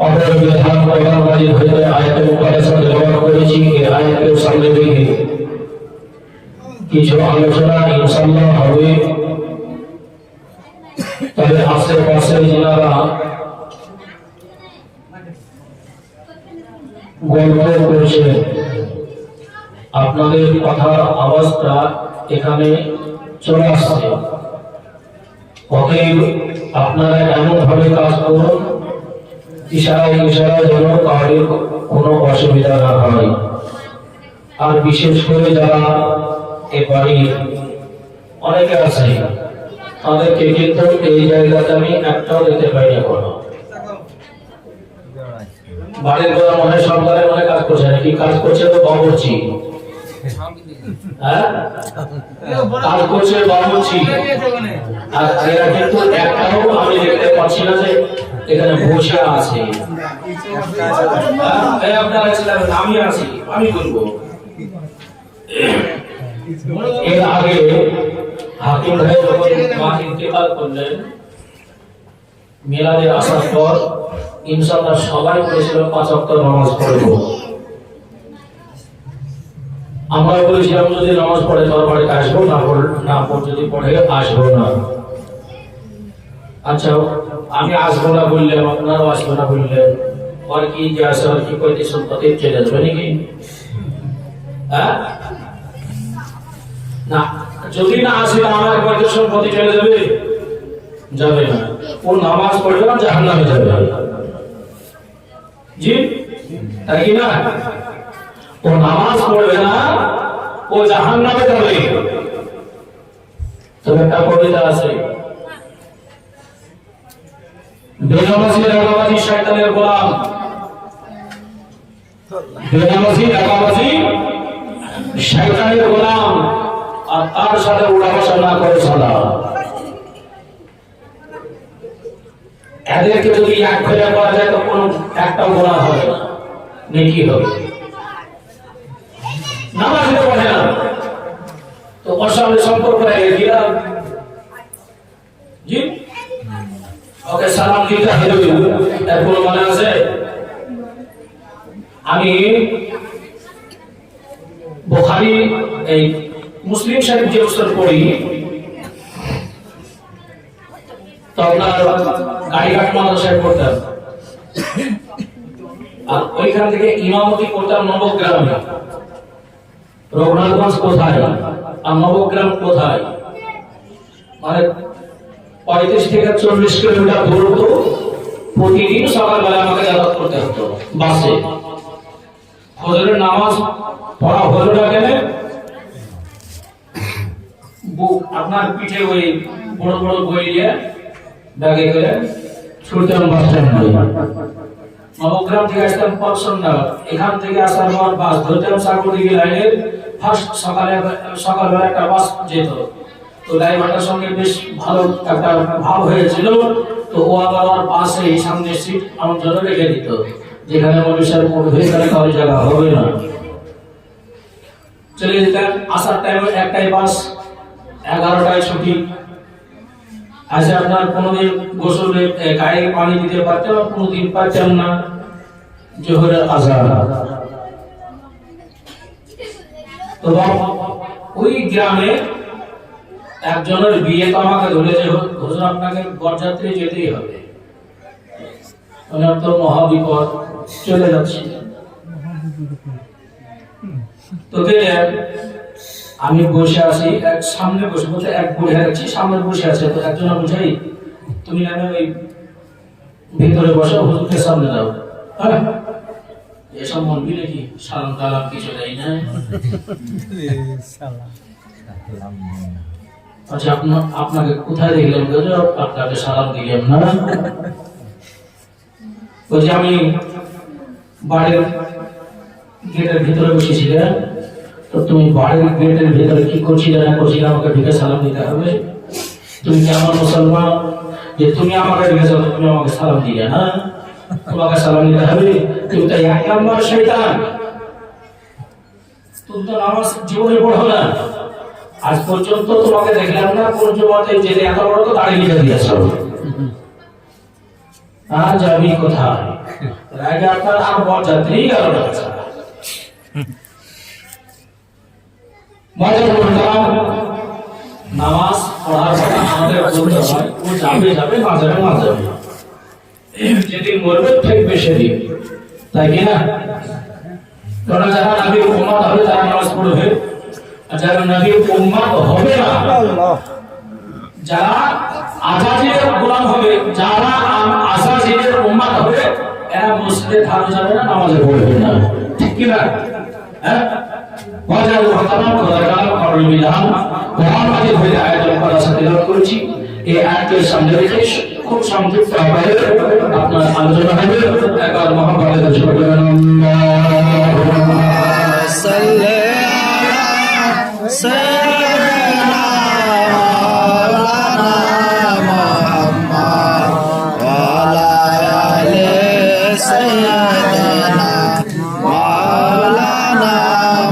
অপর বিধান কোরআন মাজিদ হইতে আয়াতে মুকাদ্দাসা ব্যবহার করেছি। এই আয়াতের সামনে রেখে কিছু আলোচনা ইনশাআল্লাহ হবে। তবে আশেপাশে যারা গল্প করছে আপনাদের কথার আওয়াজটা এখানে চলে আসছে, অতএব আপনারা এমন ভাবে কাজ করুন ইশারায় যেন কারোর কোনো অসুবিধা না হয়। আর বিশেষ করে যারা এ বাড়ির অনেকে আছে তাদেরকে কিন্তু এই জায়গাতে আমি একটাও দেখতে পাই না। কোনো বাড়ির গোড়া মনে সরকারের মনে কাজ করছে না, কি কাজ করছে তো বাবুর্চি, হ্যাঁ কাজ করছে বাবুর্চি। আর এরা কিন্তু একটাও আমি দেখতে পাচ্ছি না যে এখানে বসে আছে। আপনারা ছিলেন, আমি আছি, আমি করবো। এর আগে হাকিম ভাই যখন মা ইন্তেকাল করলেন, মিলাদে আসার পর ইনশাআল্লাহ সবাই বলেছিল 5 ওয়াক্ত নামাজ পড়বো। আমরা বলেছিলাম যদি নামাজ পড়ে তোর বাড়িতে আসবো, না যদি পড়ে আসবো না। আচ্ছা আমি আসবো না বললেন, আপনারাও আসবো না বললেন, আর কি যে আসে আর কি কইতে সম্পত্তি চলে যাবে নাকি? হ্যাঁ না, যদি না আসে আমার কইতে সম্পত্তি চলে যাবে? যাবে না। ও নামাজ পড়বে না, জাহান্নামে যাবে। জি তাই কি না? ও নামাজ পড়বে না, ও জাহান্নামে যাবে। তবে একটা কবিতা আছে, বেনামাজি রাগাবাজি শয়তানের গোলাম, বেনামাজি রাগাবাজি শয়তানের গোলাম, আর তার সাথে উড়াবসা না করে চলা। এদেরকে যদি এক ঘরে করা যায় তো কোনো একটাও গোলাম হবে না, নেকি হবে। নামাজ পড়ে না তো ওর সঙ্গে সম্পর্ক রেখে দিলাম, জি ওকে সালাম দিতে হবে, এর কোনো মানে আছে? আমি বুখারী এই মুসলিম শরীফ যে উসুল পড়ি তো আপনার গাড়িঘাট মাদ্রাসায় পড়তাম, আর ওইখান থেকে ইমামতি করতাম নবগ্রামে। রঘুনাথগঞ্জ কোথায় আর নবগ্রাম কোথায়, মানে 35 থেকে 40 কিলোমিটার দূর হতো। প্রতিদিন সকালবেলা আমাকে যাতায়াত করতে হতো বাসে। ফজরের নামাজ পড়া হলো না কেন, আপনার পিঠে ওই বড় বড় বই নিয়ে ব্যাগে করে ছুটতাম বাস স্ট্যান্ডে। নবগ্রাম থেকে আসতাম পছন্দাবাদ, এখান থেকে আসার পর বাস ধরতাম সাগরদিঘি লাইনের। ফার্স্ট সকালবেলা একটা বাস যেত, তো ড্রাইভারটার সঙ্গে বেশ ভালো একটা ভাব হয়েছিল। তো ও আবার আমার পাশে এই সামনে সিট আমার জন্য রেখে দিত, যেখানে মনীষার উঠবে এখানে কারো জায়গা হবে না। চলে যেতেন, আসার টাইমে একটাই বাস, 11টায় ছুটি। আজ আপনার কোনোদিন গোসলে গায়ে পানি দিতে পারতেন, কোনোদিন পারতেন না, জোহরের আজান। তো ওই গ্রামে একজনের বিয়ে, তো আমাকে ধরে যে হুজুর আপনাকে বরযাত্রী যেতেই হবে, তো মহাবিপদ, চলে যাচ্ছি। তো আমি বসে আছি, এক সামনে বসে বলতে এক বুড়ে আছি, সামনে বসে আছে। তো একজন বুঝাই, তুমি নামে ওই ভিতরে বসে হুজুরকে সামনে দাও। হ্যাঁ, এসব মনবি নাকি সালাম কালাম কিছু দেয় না। আচ্ছা, আপনাকে কোথায় দেখলাম? আপনাকে সালাম দিলাম না। বলছি আমি বাড়ির গেটের ভিতরে বসেছিলাম। তো তুমি বাড়ির গেটের ভিতরে কি করছিলে না করছিলে আমাকে ঢুকে সালাম দিতে হবে? তুমি কি আমার মুসলমান যে তুমি আমাকে ঢুকে যাও, তুমি আমাকে সালাম দিলে না? তোমাকে সালাম দিতে হবে? তুমি তো 1 নম্বর শয়তান। তুমি তো নামাজ জীবনে পড়ো না। আজ পর্যন্ত তোমাকে দেখলাম না কোন জমাতে যে এত বড় তো দাঁড়িয়ে লিখে দিয়েছ। আজ আমি কোথায়? রাগে আপনার আর বরযাত্রী গেল না। নামাজ পড়ার কথা আমাদের বলতে হয়, ও যাবে যাবে, না যাবে না যাবে। যেদিন মরবে থাকবে সেদিন, তাই কি না? কারণ যারা নবীর উম্মত হবে তারা নামাজ পড়বে, আর যারা নবীর উম্মত হবে না, যারা আজাজিরের গোলাম হবে, যারা আজাজিরের উম্মত হবে, এরা মসজিদে থাকতে যাবে না, নামাজে পড়বে না, ঠিক কি না? হ্যাঁ, ওয়াজাল মুহতারাম খোদার কালাম করার বিধান কোরআন মাজিদ হইতে আয়াতুল কুরসি তেলাওয়াত করেছি। এই আয়াতের সামনে রেখে খুব সংক্ষিপ্ত আকারে আপনার আলোচনা হবে। একবার মহাভারতের কাছে বলবেন আল্লাহুম্মা সাল্লি আলা সাইয়্যিদিনা মাওলানা মুহাম্মদ ওয়া আলা আলি সাইয়্যিদিনা মাওলানা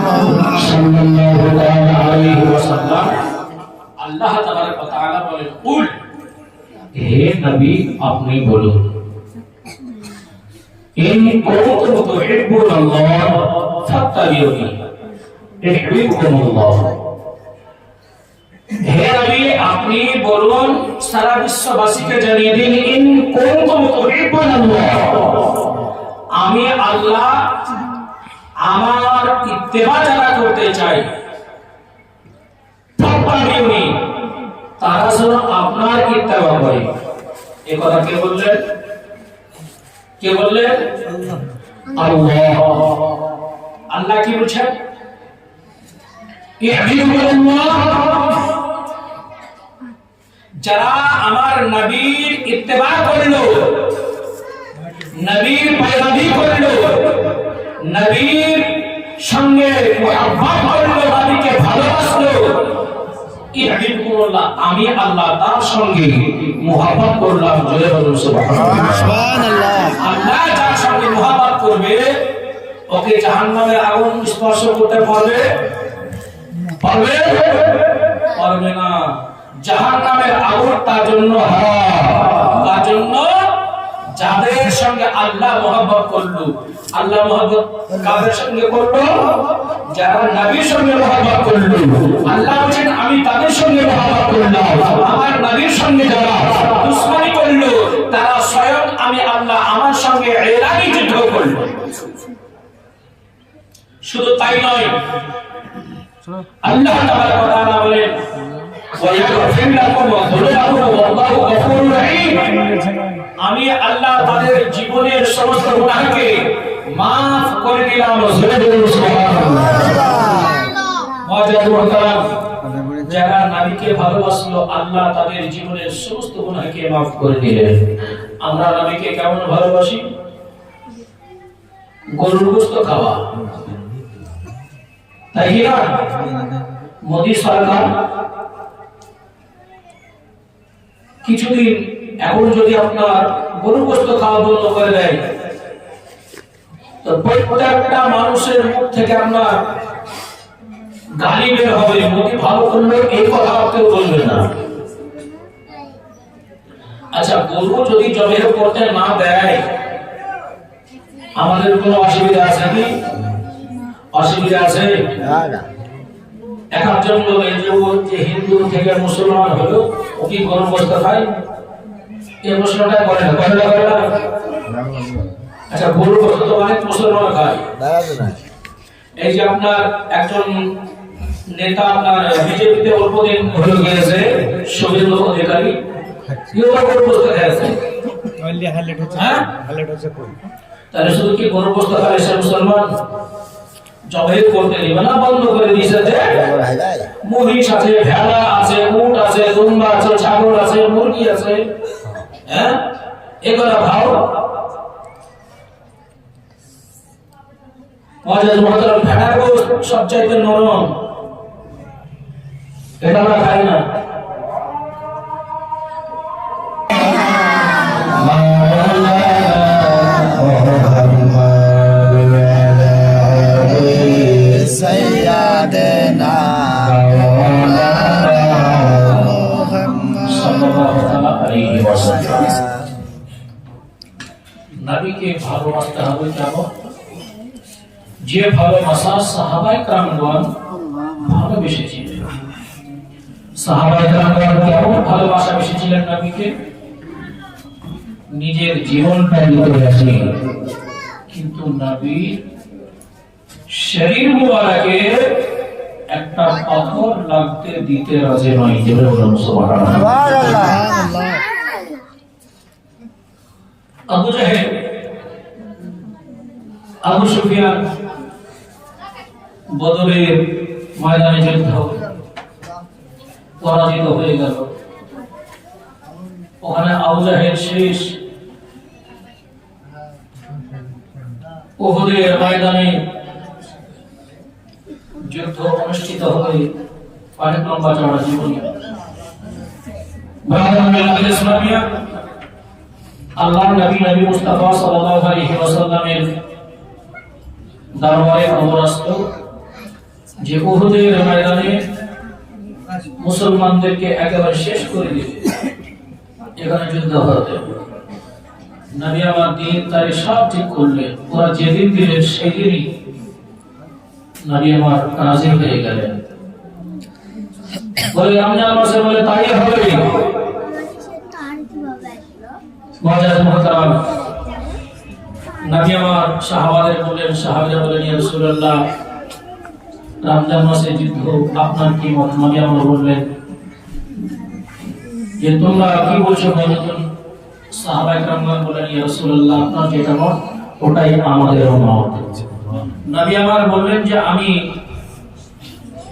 মুহাম্মদ সাল্লাল্লাহু আলাইহি ওয়াসাল্লাম। আল্লাহ তাবারক ওয়া তাআলা বলেন, কুল, হে নবী আপনি বলুন, ইন কুনতুম তুহিব্বুনাল্লাহ ফাত্তাবিউনি ইউহিব্বুকুমুল্লাহ। হে নবী আপনি বলুন, সারা বিশ্ববাসীকে জানিয়ে দিন, ইন কুনতুম তুহিব্বুনাল্লাহ, আমি আল্লাহ আমার ইত্তেবা যারা করতে চাই, ফাত্তাবিউনি, তারা যেন আপনার ইত্তেবা করে। এই কথা কে বললেন? কে বললেন? আল্লাহ। আল্লাহ কি বলছেন? যারা আমার নবীর ইত্তেবা করলো, নবীর পয়গামি করলো, নবীর সঙ্গে মুহাব্বত করলো, নবীকে ভালোবাসলো, ইউহিব্বুকুল্লাহ, আমি আল্লাহ তার সঙ্গে মুহাব্বত করলাম। জয় বলুন সুবহানাল্লাহ। আল্লাহ যার সঙ্গে মুহাব্বত করবে ওকে জাহান্নামের আগুন স্পর্শ করতে পারবে? পারবে? পারবে না। জাহান্নামের আগুন তার জন্য হারাম। তার জন্য যাদের সঙ্গে আল্লাহ মুহাব্বত করলো, আল্লাহ মুহাব্বত কাদের সঙ্গে করলো? যারা নবীর সঙ্গে মুহাব্বত করলো। আল্লাহ বলেন আমি তাদের সঙ্গে মুহাব্বত করলাম। আমার নবীর সঙ্গে যারা দুশমনি করলো, তারা স্বয়ং আমি আল্লাহ আমার সঙ্গে এলানি যুদ্ধ করলো। শুধু তাই নয়, আল্লাহ তাআলা কথা বলেন, ওয়ায়াগফির লাকুম যুনুবাকুম ওয়াল্লাহু গফুরুর রহিম। আমি আল্লাহ তাদের জীবনের সমস্ত গুনাহকে মাফ করে দিলাম। সুবহানাল্লাহ। যারা নবীকে ভালোবাসলো, আল্লাহ তাদের জীবনের সমস্ত গুনাহকে মাফ করে দিলেন। আমরা নবীকে কেমন ভালোবাসি? গরুর গোশত খাওয়া, তাই না? মোদী সরকার কিছুদিন এখন যদি আপনার গরু গোশত খাওয়া বন্ধ করে দেয়, তো প্রত্যেকটা মানুষের মুখ থেকে আপনার গালি বের হবে, মতি ভালো করলে এই কথা কেউ বলবে না। আচ্ছা, গরু যদি জবে করতে না দেয় আমাদের কোনো অসুবিধা আছে কি? অসুবিধা আছে? একজন লোক এই যে হিন্দু থেকে মুসলমান হলো, ও কি গরু গোশত খায়? এই প্রশ্নটা করে না, করে না, করে না। আচ্ছা, গরু গোশত তো অনেক মুসলমান খায়। এই যে আপনার একজন নেতা আপনার বিজেপিতে অল্প দিন হলো গিয়েছে, শুভেন্দু অধিকারী, গরু গোশত খেয়েছে। হ্যাঁ, তাহলে শুধু কি গরু গোশত খায় সে মুসলমান? জবাই করতে দিবে না, বন্ধ করে দিয়েছে। মহিষ আছে, ভেড়া আছে, উট আছে, দুম্বা আছে, ছাগল আছে, মুরগি আছে, হ্যাঁ, এগুলা ভাও। ভেড়ার গোশত সবচাইতে নরম, এটা আমরা খাই না। سيدنا নবীকে ভালোবাসতে হবে কেমন? যে ভালোবাসা সাহাবায়ে কেরামগণ ভালোবেসেছিলেন। সাহাবায়ে কেরামগণ কেমন ভালোবাসা বেসেছিলেন নবীকে? নিজের জীবনটা দিতে রাজি, কিন্তু নবীর শরীর মুবারকে একটা পাথর লাগতে দিতে রাজি নয়। জোরে বলুন সুবহানাল্লাহ। আবু জাহেল, আবু সুফিয়ান বদরের ময়দানে যুদ্ধ পরাজিত হয়ে গেল। ওখানে আবু জাহেল শেষ। উহুদের ময়দানে যুদ্ধ অনুষ্ঠিত হয়ে অনেক লম্বা চড়া জীবনী। আল্লাহর নবী নবী মুস্তাফা সাল্লাল্লাহু আলাইহি ওয়াসাল্লামের দরবারে খবর আসলো যে উহুদের ময়দানে মুসলমানদেরকে একেবারে শেষ করে দিবে, এখানে যুদ্ধ হবে। নবী আমার দিন তারিখ সব ঠিক করলেন। ওরা যেদিন দিলেন সেদিনই নবী আমার নাজিল হয়ে গেলেন। বলে রমজান মাসে বলে তাই হবে। নবী আমার সাহাবাদের বললেন, সাহাবারা বললেন ইয়া রাসূলুল্লাহ, রমজান মাসে যুদ্ধ আপনার কি মত? নবী আমার বললেন যে তোমরা কি বলছো বলুন। সাহাবায়ে কেরামগণ বললেন ইয়া রাসূলুল্লাহ, আপনার যেটা মত ওটাই আমাদের মত। নবী আমার বললেন যে আমি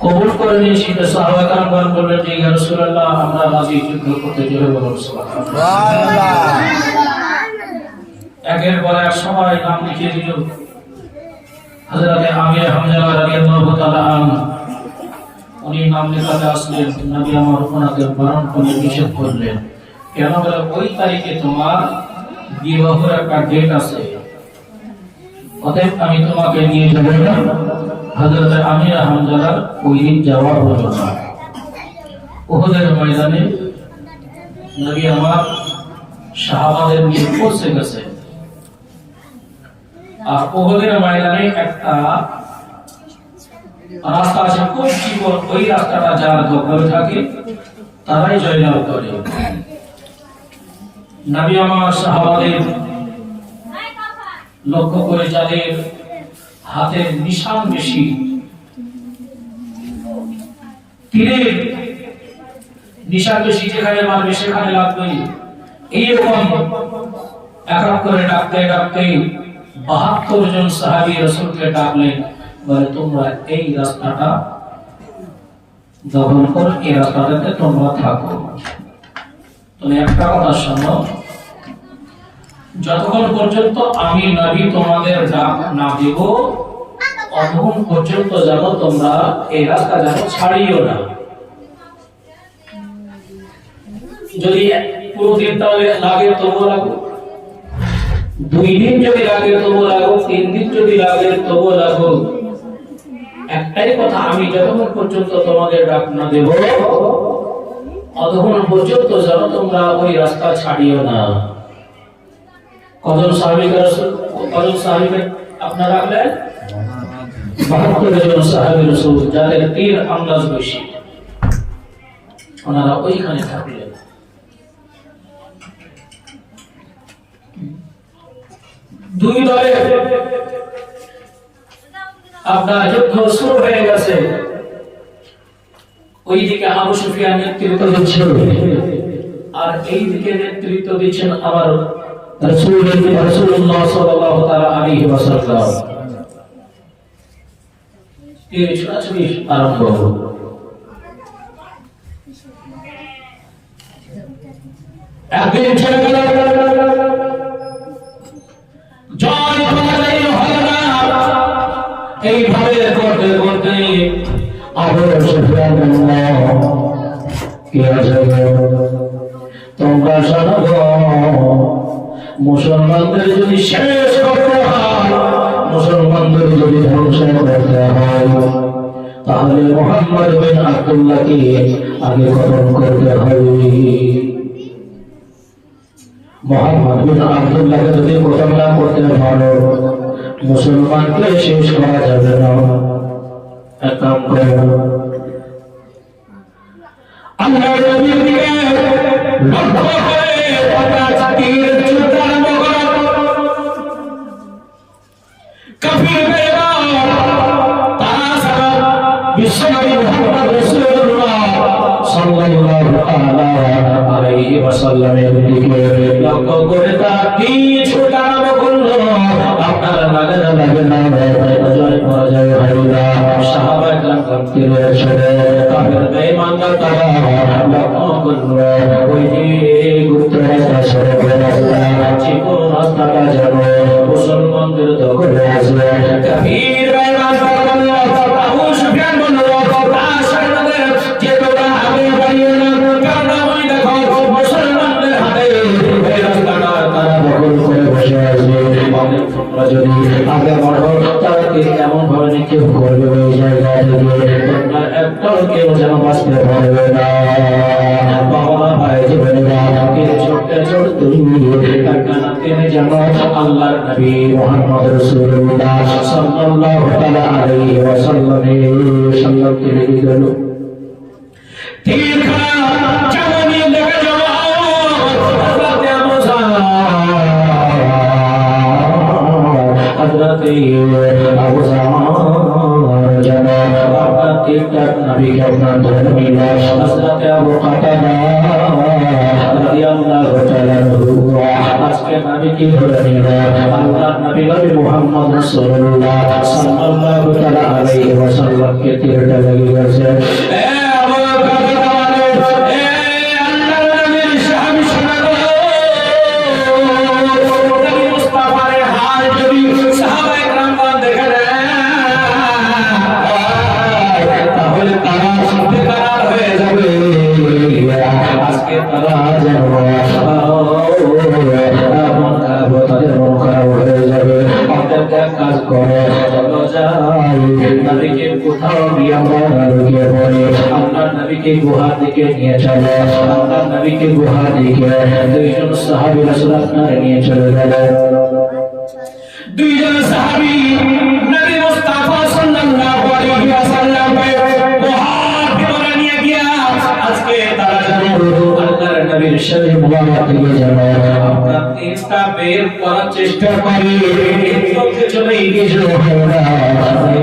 কবুল করে নিয়েছি। সাহাবায়ে কেরামগণ বললেন যে ইয়া রাসূলুল্লাহ, আমরা রাজি যুদ্ধ করতে। জোরে বলুন সুবহানাল্লাহ। একের পর এক সবাই নাম লিখিয়ে দিল। হযরত আমির হামজা রাদিয়াল্লাহু তাআলা আনহু উনি নাম লেখাতে আসলেন। নবী আমার ওনাকে বারণ করলেন, নিষেধ করলেন। কেন? বলে ওই তারিখে তোমার বিবাহের একটা ডেট আছে, অতএব আমি তোমাকে নিয়ে যাব না। হযরত আমির হামজা ওই দিন যাওয়া হলো না। উহুদের ময়দানে নবী আমার সাহাবাদের নিয়ে পৌঁছে গেছে। আর উহুদের ময়দানে একটা রাস্তা আছে খুব জীবন, ওই রাস্তাটা যারা দখলে থাকে তারাই জয়লাভ করে। নবী আমার সাহাবাদের লক্ষ্য করে যাদের হাতের নিশান বেশি, তীরের নিশান বেশি, যেখানে মারবে সেখানে লাগবে, এইরকম এক এক করে ডাকতে ডাকতে ৭২ জন সাহাবী রাসূলকে ডাকলেন। বলে তোমরা এই রাস্তাটা দখল করো, এই রাস্তাটাতে তোমরা থাকো। তুমি একটা কথা শোনো, যতক্ষণ পর্যন্ত আমি নবী তোমাদের ডাক না দেব ততক্ষণ পর্যন্ত যেন তোমরা এই রাস্তা যেন ছাড়িও না। যদি পুরো দিনটা লাগে তবুও লাগুক, 2 দিন যদি লাগে তবুও লাগুক, 3 দিন যদি লাগে তবুও লাগুক, একটাই কথা, আমি যতক্ষণ পর্যন্ত তোমাদের ডাক না দেব ততক্ষণ পর্যন্ত যেন তোমরা ওই রাস্তা ছাড়িও না। কজন সাহাবী আপনারা রাখলেন? 72 জন সাহাবী রাসূল, যাদের তীর আন্দাজ বেশি, ওনারা ওইখানে থাকলেন। দুই দলে আপনার যুদ্ধ শুরু হয়ে গেছে। ওইদিকে আবু সুফিয়ান নেতৃত্ব দিচ্ছেন, আর এইদিকে নেতৃত্ব দিচ্ছেন আমার রাসূলুল্লাহ সাল্লাল্লাহু তাআলা আলাইহি ওয়াসাল্লাম। এই ছোটাছুটি আরম্ভ হলো। একদিন ছেড়ে গেল, জয় বাজাই হলো না। এইভাবে করতে করতে আবু সুফিয়ান বলল, কি আছে তোমরা শোনো, মুসলমানদের যদি শেষ করতে হয়, মুসলমানদের যদি ধ্বংস করতে হয়, তাহলে মুহাম্মদ বিন আব্দুল্লাহকে আগে খতম করতে হবে। মুহাম্মদ বিন আব্দুল্লাহকে যদি খতম না করতে পারো, মুসলমানকে শেষ করা যাবে না। এক কাম করো, আল্লাহর নবীর দিকে লক্ষ্য করে তীর ছুঁড়তে আরম্ভ করো। কাফির বেঈমান তারা সারা বিশ্বনবী মুহাম্মদ রাসূলুল্লাহ সাল্লাল্লাহু আলাইহি ওয়াসাল্লামের দিকে লক্ষ্য করে তারা তীর ছুঁড়তে আরম্ভ করলো। আপনারা লাগে না জয় পরাজয় হয় না। সাহাবায়ে কেরাম তীরের ছোড়ে কাফির বেঈমানরা তারা লক্ষ্য করলো, ওই যে গুপ্ত রাস্তা সরে গেল, চিকন রাস্তাটা যেন মুসলমানদের দখলে আসবে। কাফির বেঈমান বলল, আবু সুফিয়ান বলল, আমাদের যে তোমরা আগে বাড়িয়ে না, কারণ আমি দেখো মুসলমানদের হাতে এই রাস্তাটা তারা দখল করে বসে আছে। তোমরা যদি আগে বাড়ো, তাদেরকে এমন ভাবে নিক্ষেপ করবে ওই জায়গা থেকে, তোমরা একটাও কেউ যেন বাঁচতে পারবে না। বাবা ভাই জীবনেরা ছুটতে ছুটতে কানাতে যেন আল্লাহর নবী মুহাম্মদ রাসূলুল্লাহ সাল্লাল্লাহু তাআলা আলাইহি ওয়াসাল্লামের সামনে লেগে গেল। তীরখানা যেমনই লেগে গেল, হযরত মুসা হযরত আবু জামাল যেন আপনার তীরটা নবীকে আপনার ধরে নিল। হযরত আবু কাতাদা রাদিয়াল্লাহু তাআলা আজকে নবীকে ধরে নিল। আল্লাহর নবী মুহাম্মদ রাসূলুল্লাহ সাল্লাল্লাহু তাআলা আলাইহি ওয়াসাল্লামকে তীরটা লেগে গেছে। গুহার দিকে নিয়ে চলে, আল্লাহর নবীকে গুহার দিকে দুইজন সাহাবী রাসূল আপনারা নিয়ে চলে গেলেন। দুইজন সাহাবী নবী মুস্তাফা সাল্লাল্লাহু আলাইহি ওয়াসাল্লামকে গুহার ভিতরে নিয়ে গিয়া আজকে তারা জানে আল্লাহর নবীর শরীর মুবারক থেকে যাবে, আপনার তীরটা বের করার চেষ্টা করে কিন্তু চলে গিয়েছে।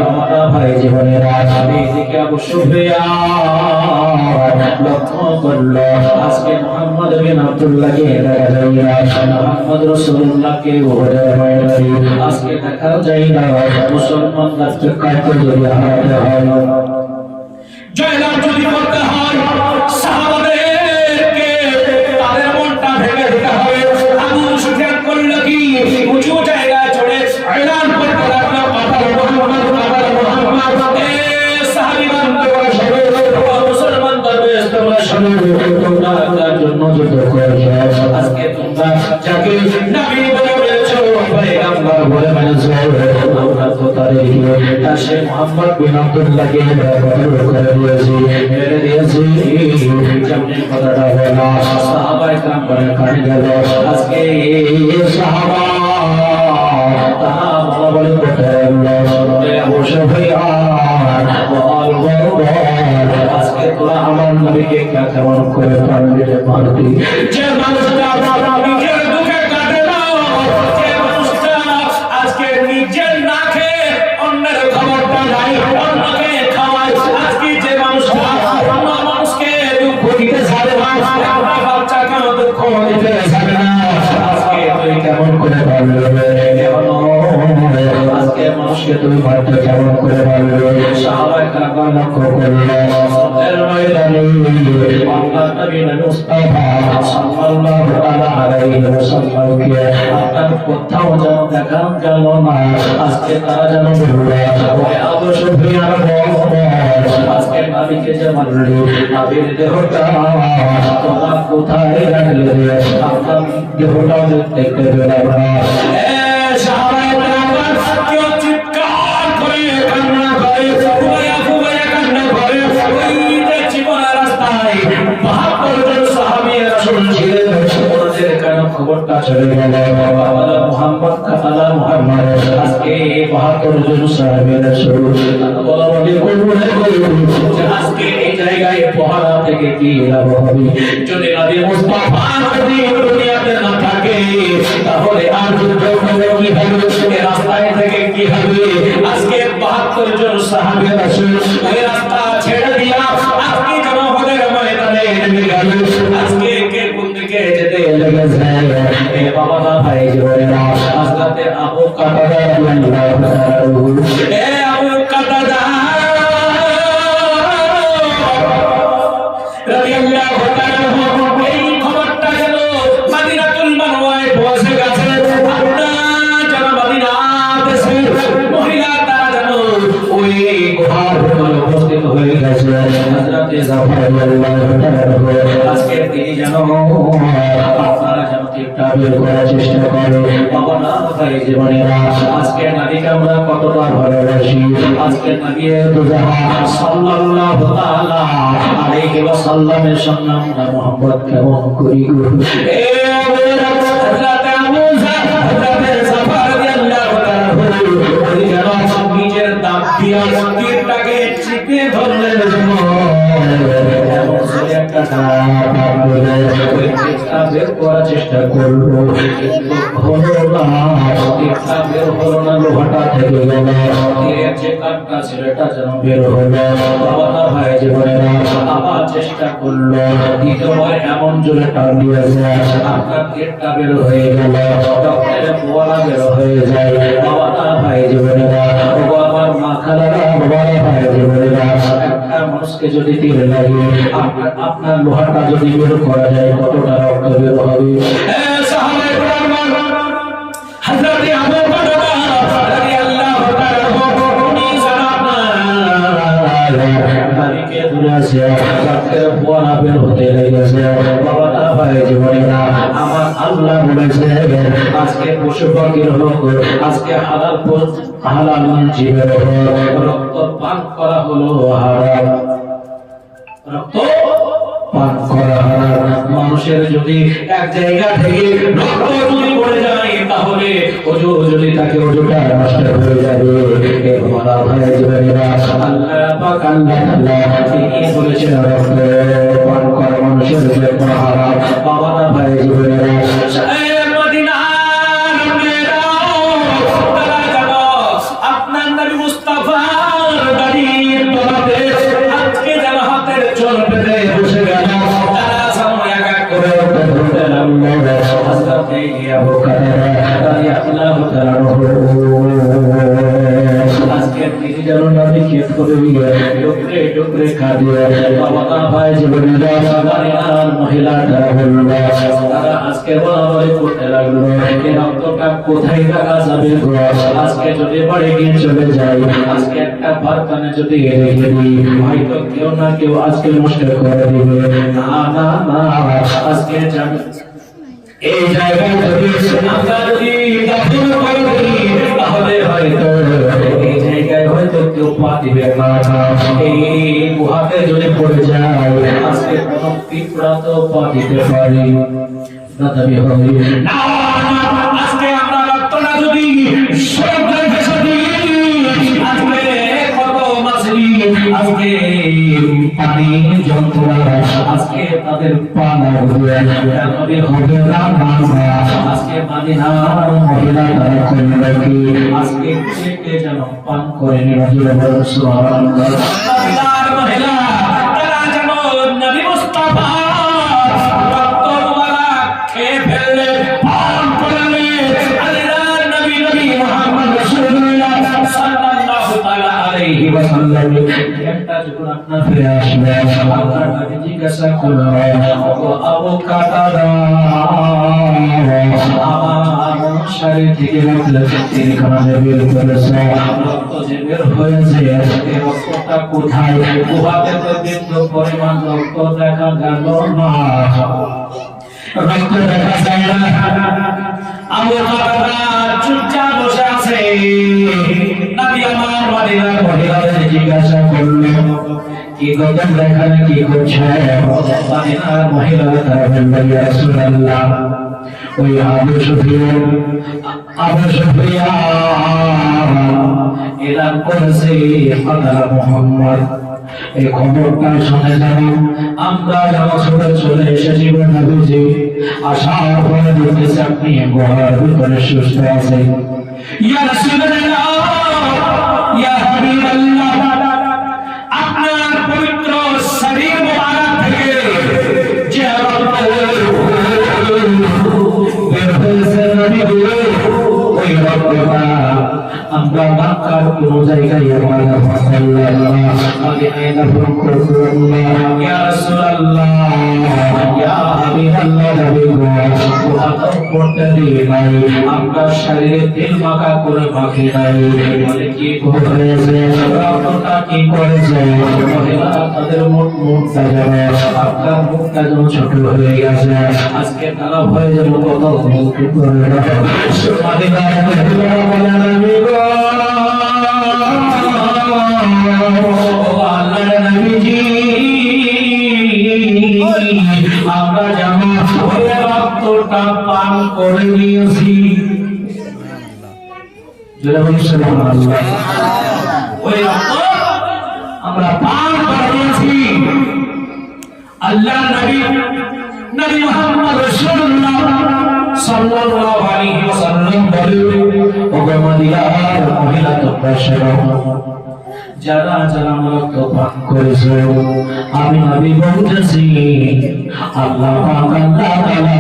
আমরা ভাই জীবনেরা এইদিকে আবু সুফিয়ান লক্ষ্য করলো, আজকে মুহাম্মদ বিন আব্দুল্লাহকে দেখা যায় না, মুহাম্মদ রাসূলুল্লাহকে ওরে মাইনারি আজকে দেখা যায় না। মুসলমানদেরকে কাটতে যদি হারাতে হয়, জয়লাভ যদি করতে হয়, সাহাবাদেরকে তাদের মনটা ভেঙে দিতে হবে। আবু সুফিয়ান করলো কি, উঁচু জায়গায় চড়ে এলান করতে লাগলো, আবার মুহাম্মদ সাহাবীগণ তোমরা সবাই মুসলমান দরবেশ তোমরা সবাই তোমরা জন্য যত করেছ, আজকে তোমরা যাকে নবী বলে বলেছ, পয়গম্বর বলে মেনেছ, আমরা তো তার সে মুহাম্মদ বিন আব্দুল্লাহকে কতল করে দিয়েছি, মেরে দিয়েছি। যেমনি কথাটা হলো, সাহাবায়ে কেরাম বলে কানে গেল। আজকে সাহাবা তারা বলা বলে কোথায় আবু সুফিয়ান বল বল বল, আজকে তোরা আমার নবীকে কেমন করে পারলি রে মারতি? যে মানুষটা আমার নবীকে দুঃখে কাটে না, যে মানুষটা আজকে নিজের না খেয়ে অন্যের খবরটা নাই, অন্যকে খাওয়ায়, আজকে যে মানুষটা অন্য মানুষকে দুঃখ দিতে ছাড়ে না, আমরা বাচ্চাকে দুঃখ দিতে ছাড়ে না, আজকে তুই কেমন করে পারলি রে? আজকে মানুষকে তুমি মারতে কেমন করে পারলে? সাহাবায়ে কেরাম লক্ষ্য করল, এর ময়দানে আল্লাহ নবী মুস্তাফা সাল্লাল্লাহু আলাইহি ওয়াসাল্লামকে আপনার কোথাও যেন দেখা গেল না। আজকে তারা যেন বলল, ওই আবু সুফিয়ান বল, আজকে নবীকে যে মারলি, নবীর দেহটা তোমরা কোথায় রাখলে? আপনার দেহটাও দেখতে পেলাম না। সাহাবায়ে কেরাম কেউ চিৎকার করে কান্না করে, ফুবাইয়া ফুবাইয়া কান্না করে। ওই যে জীবনের রাস্তায় ৭২ জন সাহাবী রাসূল ছিলেন, ওদের কেন খবরটা চলে গেল? বাবা মুহাম্মদ কাতালা মুহাম্মদ, আজকে ৭২ জন সাহাবী রাসূল বলা বলি করবে যে আজকে এই জায়গায় পহরা থেকে কি লাভ হবে? যদি নবী মুস্তাফা যদি দুনিয়াতে না থাকে, তাহলে আর যুদ্ধ করে কি হবে? রাস্তায় থেকে কি হবে? আজকে ৭২ জন সাহাবী রাসূল ওই রাস্তা ছেড়ে দিয়া আজকে জনগণের ময়দানে নেমে গেল। আজকে কে কোন দিকে যেতে লেগেছে? এ বাবা না ভাই জীবনেরা, আজকে আবু কাতাদা রাদিয়াল্লাহু তাআলা, এ আবু কাতাদা রাদিয়াল্লাহু তাআলা, এই খবরটা গেল মদিনাতুল মুনাওয়ারায় পৌঁছে গেছে। আপনার যারা মদিনা দেশের মহিলা তারা যেন ওই গুহার ভিতরে উপস্থিত হয়ে গেছে। হযরতে জাফর রাদিয়াল্লাহু তাআলা, আজকে তিনি যেন আপনারা যেন ঠিকটা বের করার চেষ্টা করে। বাবা না ভাই জীবনেরা, আজকে নবীকে আমরা কতটা ভালোবাসি, আজকে নবী দুজাহান সাল্লাল্লাহু তাআলা আলাইহি ওয়াসাল্লামের সঙ্গে আমরা মুহাব্বত কেমন করি? এ হযরতে আবু যর, হযরতে জাফর রাদিয়াল্লাহু তাআলা উনি যেন নিজের দাঁত দিয়ে তীরটাকে চিপে ধরলেন, এমন সে একটা বের করার চেষ্টা করলো, কিন্তু হলো না, বের হলো না, লোহাটা থেকে গেল, তীরের যে কাঁটা ছেলেটা যেন বের হলো। বাবা ভাই জীবনেরা, আবার চেষ্টা করলো, দ্বিতীয়বার এমন জোরে টান দিয়েছে, আপনার তীরটা বের হয়ে গেল, রক্তের ফোয়ারা বের হয়ে যায়। বাবা ভাই জীবনেরা, ও আমার মা খালারা, বাবা ভাই জীবনেরা, একটা মানুষকে যদি তীর লাগে, আপনার লোহাটা যদি বের করা যায়, কতটা রক্ত বের হবে? সাহাবায়ে কেরাম, হযরতে আবু কাতাদা রাদিয়াল্লাহু তাআলা উনি নবীকে দূরে আছে, রক্তের ফোয়ারা বের হতে লেগেছে। বাবা ভাই জীবনেরা, আমার আল্লাহ বলেছে আজকে পশু পাখির হোক, আজকে হালাল জীবের হোক, রক্ত পান করা হলো হারাম, রক্ত পান করা হারাম। মানুষের যদি এক জায়গা থেকে রক্ত যদি পড়ে যায়, তাহলে ওযু যদি তাকে ওযুটা নষ্ট হয়ে যাবে। এ বাবা ভাই জীবনেরা, আল্লাহ পাক আল্লাহ তিনি বলেছেন রক্ত পান করা মানুষের জন্য হারাম। বাবা ভাই জীবনেরা, আপনার নবী মুস্তাফার দাড়ির তলাতে আজকে যারা হাতের চোর পেতে বসে গেল, তারা সামনে এক এক করে ধরতে লাগলো। হযরতে আবু কাতাদা রাদিয়াল্লাহু তাআলা আজকে তিনি যেন নবীকে টুকরে টুকরে কাঁদে বাবা ভাই জীবনে আর মহিলাটা বলল তারা আজকে বলাবলি করতে লাগলো এই রক্তটা কোথায় রাখা যাবে গো আজকে যদি বাড়ি গিয়ে চলে যাই আজকে একটা বারখানে যদি রেখে দিই হয়তো কেউ না কেউ আজকে নষ্ট করে দিবে না না না আজকে এই জায়গায় যদি আমরা যদি দখল করে দিই তাহলে হয়তো এই জায়গায় হয়তো কেউ পা দিবে না এই গুহাতে যদি পড়ে যায় আজকে কোনো পিঁপড়া তো পা দিতে পারি না দাবি হবে না আজকে আমরা রক্তটা যদি সমুদ্রে ভেসে দিই আজকে কত মাছলি আজকে পানি যন্ত্রণা আজকে তাদের পানা হবে হবে না আজকে মাদিনার মহিলারা করবে কি আজকে কে যেন পান করে নিরাজল সুবহানাল্লাহ মহিলা তারা যেন নবী মুস্তাফা রক্ত মুবারক খেয়ে ফেললে পান করলে আল্লাহর নবী নবী মুহাম্মদ রাসূলুল্লাহ সাল্লাল্লাহু তাআলা আলাইহি ওয়াসাল্লাম একটা যখন আপনার ফিরে আসবে আল্লাহর নবী জিজ্ঞাসা করলো আবু কাতাদা আমার শরীর থেকে তিনি খানে বের করেছে রক্ত যে বের হয়েছে এই রক্তটা কোথায় গুহাতে তো বিন্দু পরিমাণ রক্ত দেখা গেল না রক্ত দেখা যায় না আবু কাতাদা চুপচাপ বসে আছে নবী আমার মদিনার মহিলাদের জিজ্ঞাসা করলেন কি গদন দেখানে কি করছে মদিনার মহিলারা তারা বললেন ইয়া রাসূলুল্লাহ ওই আবু সুফিয়ান এলান করেছে আল্লাহ মুহাম্মদ এই খবরটা শুনে যেন আমরা যেন ছুটে চলে এসেছি নবীজি আসার পরে দেখতেছি আপনি গুহার ভিতরে সুস্থ আছেন ইয়া রাসূলুল্লাহ ইয়া হাবিবাল্লাহ আপনার পবিত্র শরীর মুবারক থেকে যে রক্ত বের হয়েছে নবী ওই রক্তটা আমরা মক্কার কোন জায়গায় আমার সাল্লাল্লাহু আলাইহি ওয়াসাল্লাম ইয়া রাসূলুল্লাহ ইয়া হাবিবাল্লাহ নবী গো আদব করতে দিই নাই আমরা শরীরে তেল মাখা করে মাখি নাই বলে কি করেছে রক্তটা কি করেছে মহিলা তাদের মুখটা যেন আপনার মুখটা যেন ছোট হয়ে গেছে আজকে তারা ভয়ে যেন কত বলতে করে মদিনা বলে নবী গো আল্লাহর নবীজি আমরা যেমন ওই রক্তটা পান করে নিয়েছি সুবহানাল্লাহ ওই রক্ত আমরা পান করে নিয়েছি আল্লাহর নবী মুহাম্মদ রাসূলুল্লাহ সাল্লাল্লাহু আলাইহি ওয়াসাল্লাম বলেন ও মদিনার মহিলা তোমরা শোনো যারা যারা রক্ত পান করেছে আমি নবী বলতেছি আল্লাহ পাক আল্লাহ তাআলা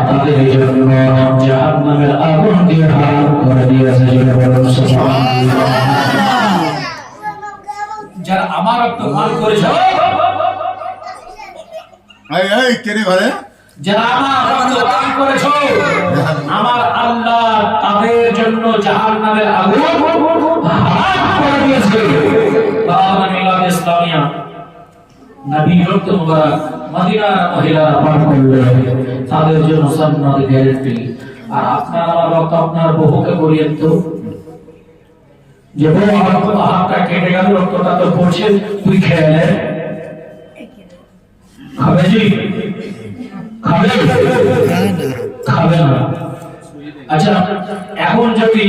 তাদের জন্য জাহান্নামের আগুন দিয়ে হারাম করে দিয়েছে সুবহানাল্লাহ যারা আমার রক্ত পান করেছে এই এই কেনে ঘরে যারা আমার রক্ত পান করেছে আমার আল্লাহ তাদের জন্য জাহান্নামের আগুন হারাম করে দিয়েছে বাবা মিলাদ ইসলামিয়া নবী রক্ত মুবারক মদিনার মহিলারা পান করলে তাদের জন্য জান্নাত গ্যারান্টি আর আপনার আমার রক্ত আপনার বহুকে করিয়েন তো যে বউ আমার হাতটা কেটে গেল রক্তটা তো পড়ছে তুই খেয়ে নে খাবে জি খাবে খাবে না আচ্ছা এখন যদি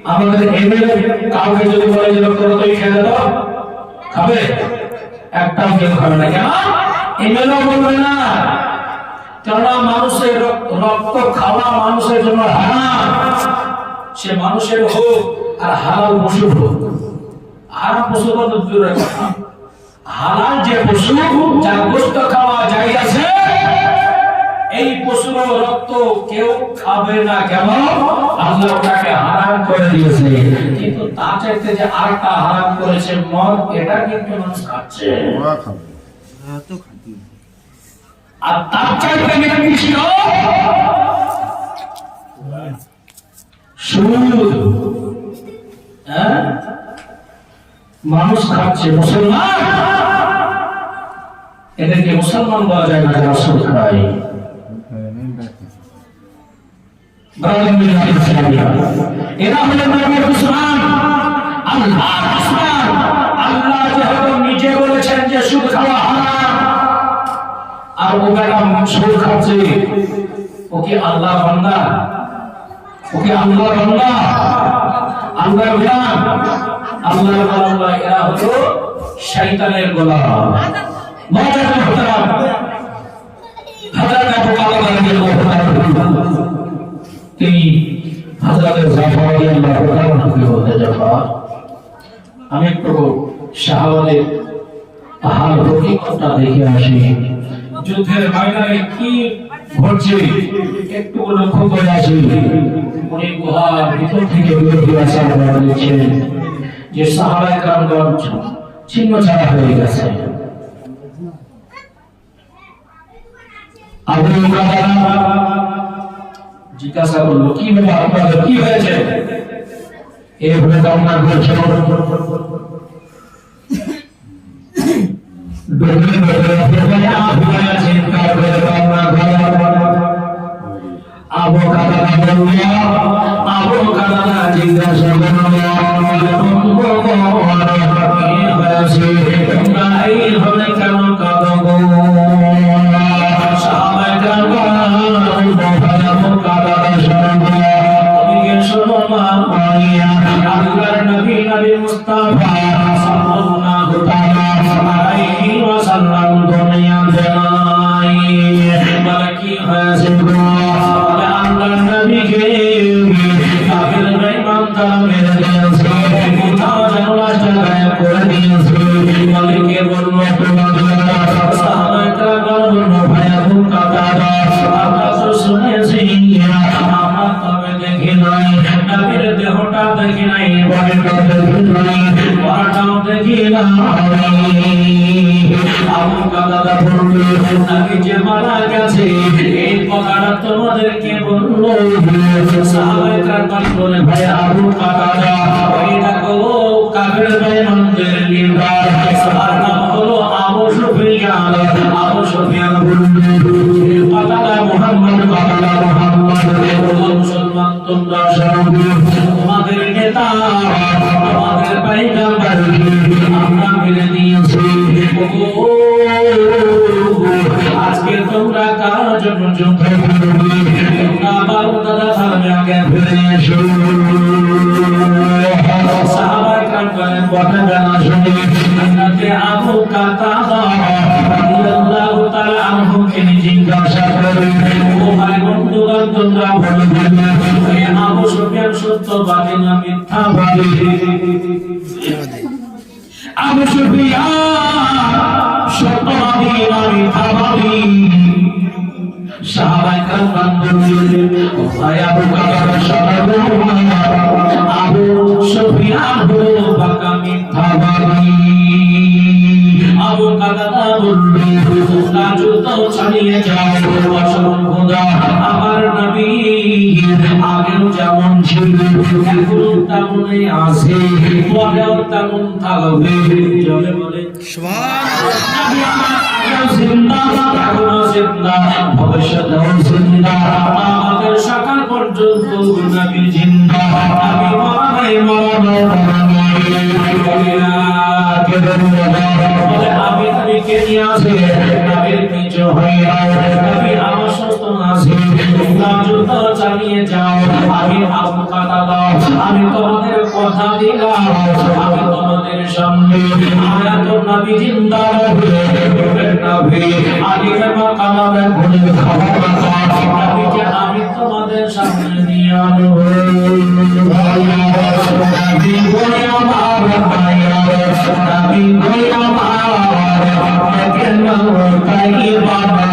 আমাদের এমএলএ কাউকে যদি বলে যে রক্তটা তুই খেয়ে দাও খাবে একটাও কেউ খাবে না কেন এমএলএ বলবে না কেননা মানুষের রক্ত খাওয়া মানুষের জন্য হারাম সে মানুষের হোক আর হালাল পশু হোক হারাম পশু তো দূরের কথা হালাল যে পশু যার গোশত খাওয়া যায় আছে এই পশুর রক্ত কেউ খাবে না, কেন? আল্লাহ ওটাকে হারাম করে দিয়েছে। কিন্তু তার চাইতে যে আরেকটা হারাম করেছে মদ, এটা কিন্তু মানুষ খাচ্ছে। আর তার চাইতে নিকৃষ্ট সুদ, মানুষ খাচ্ছে। মুসলমান, এদেরকে মুসলমান বলা যায় না যারা সুদ খায়। এরা হলেন নবীর দুশমন, আল্লাহর দুশমন। আল্লাহ যেহেতু নিজে বলেছেন যে সুদ খাওয়া হারাম, আর ও ম্যাডাম সুদ খাচ্ছে, ও কি আল্লাহর বান্দা? ও কি আল্লাহর বান্দা? আল্লাহর গোলাম? আল্লাহর গোলাম নয়, এরা হলো শয়তানের গোলাম। মাওলানা মুহতারাম হযরত আবু বকর রাদিয়াল্লাহু তাআলা, তিনি হযরত জাফর রাদিয়াল্লাহু তাআলা বলতে জাফর, আমি একটু শাহাদাতের হাল হকিকতটা দেখে আসি। যুদ্ধের ময়দানে কি ঘটছে একটু লক্ষ্য করে আসি। উনি গুহার ভিতর থেকে বেরিয়ে আসার পর দেখছেন যে সাহাবায়ে কেরামগণ ছিন্ন ছাড়া হয়ে গেছে। আবু উবাদা জিজ্ঞাসা করলো, কি ব্যাপার আপনাদের, কি হয়েছে? এই বলে কামনা করছেন জিজ্ঞাসা তোমাদেরকে বললো সাহাবায়ে কেরাম বলে, ভাই আবু কাতাদা, ওইটা গো কাফের বেঈমানদের লিডার, তার নাম হলো আবু সুফিয়ান। আবু সুফিয়ান বলল, কাতাদা মুহাম্মদ, কাতাদা মুহাম্মদ, মুসলমান তোমরা সবাই তোমাদের নেতা, তোমাদের পয়গম্বর আমরা মেনে নিয়েছি। আজকে তোমরা কার জন্য যুদ্ধ করবে? তোমরা বারো দাদা ধর্মে আগে ফিরে এসো। সাহাবায়ে কেরাম কথা জানা শুনে হযরত আবু কাতাদা রাদিয়াল্লাহু তাআলা আনহুকে জিজ্ঞাসা করে, ও ভাই বন্ধুগণ, তোমরা বলো এই আবু সুফিয়ান সত্যবাদী না মিথ্যাবাদী? আবু সুফিয়ান সত্যবাদী না মিথ্যাবাদী? সাহাবায়ে কেরাম বললেন, ভাই আবু কাতাদা সত্যবাদী, আবু সুফিয়ান হলো পাকা মিথ্যাবাদী। আবু কাতাদা বললেন, তোমরা যুদ্ধ চালিয়ে যাও, আসল খোদা আমার নবী আগেও যেমন ছিল এখনো তেমনই আছে, পরেও তেমন থাকবে। জোরে বলে আমাদের সকাল পর্যন্ত নবী জিন্দা, নবী মরা নাই, আমি নবীকে নিয়ে আসে, নবীর কিছু হয় না, নবী আমার সুস্থ আছে, তোমরা যুদ্ধ চালিয়ে যাও। আমি আবু কাতাদা, আমি তোমাদের কথা দিলাম, আমি তোমাদের সামনে আয়াত নবী জিন্দা নবী আলিমে মাকামে বলে খাবার নবীকে আমি তোমাদের সামনে নিয়ে আনব। নবী বলে আমার ভাইয়া, নবী বলে আমার কেন তাই বাবা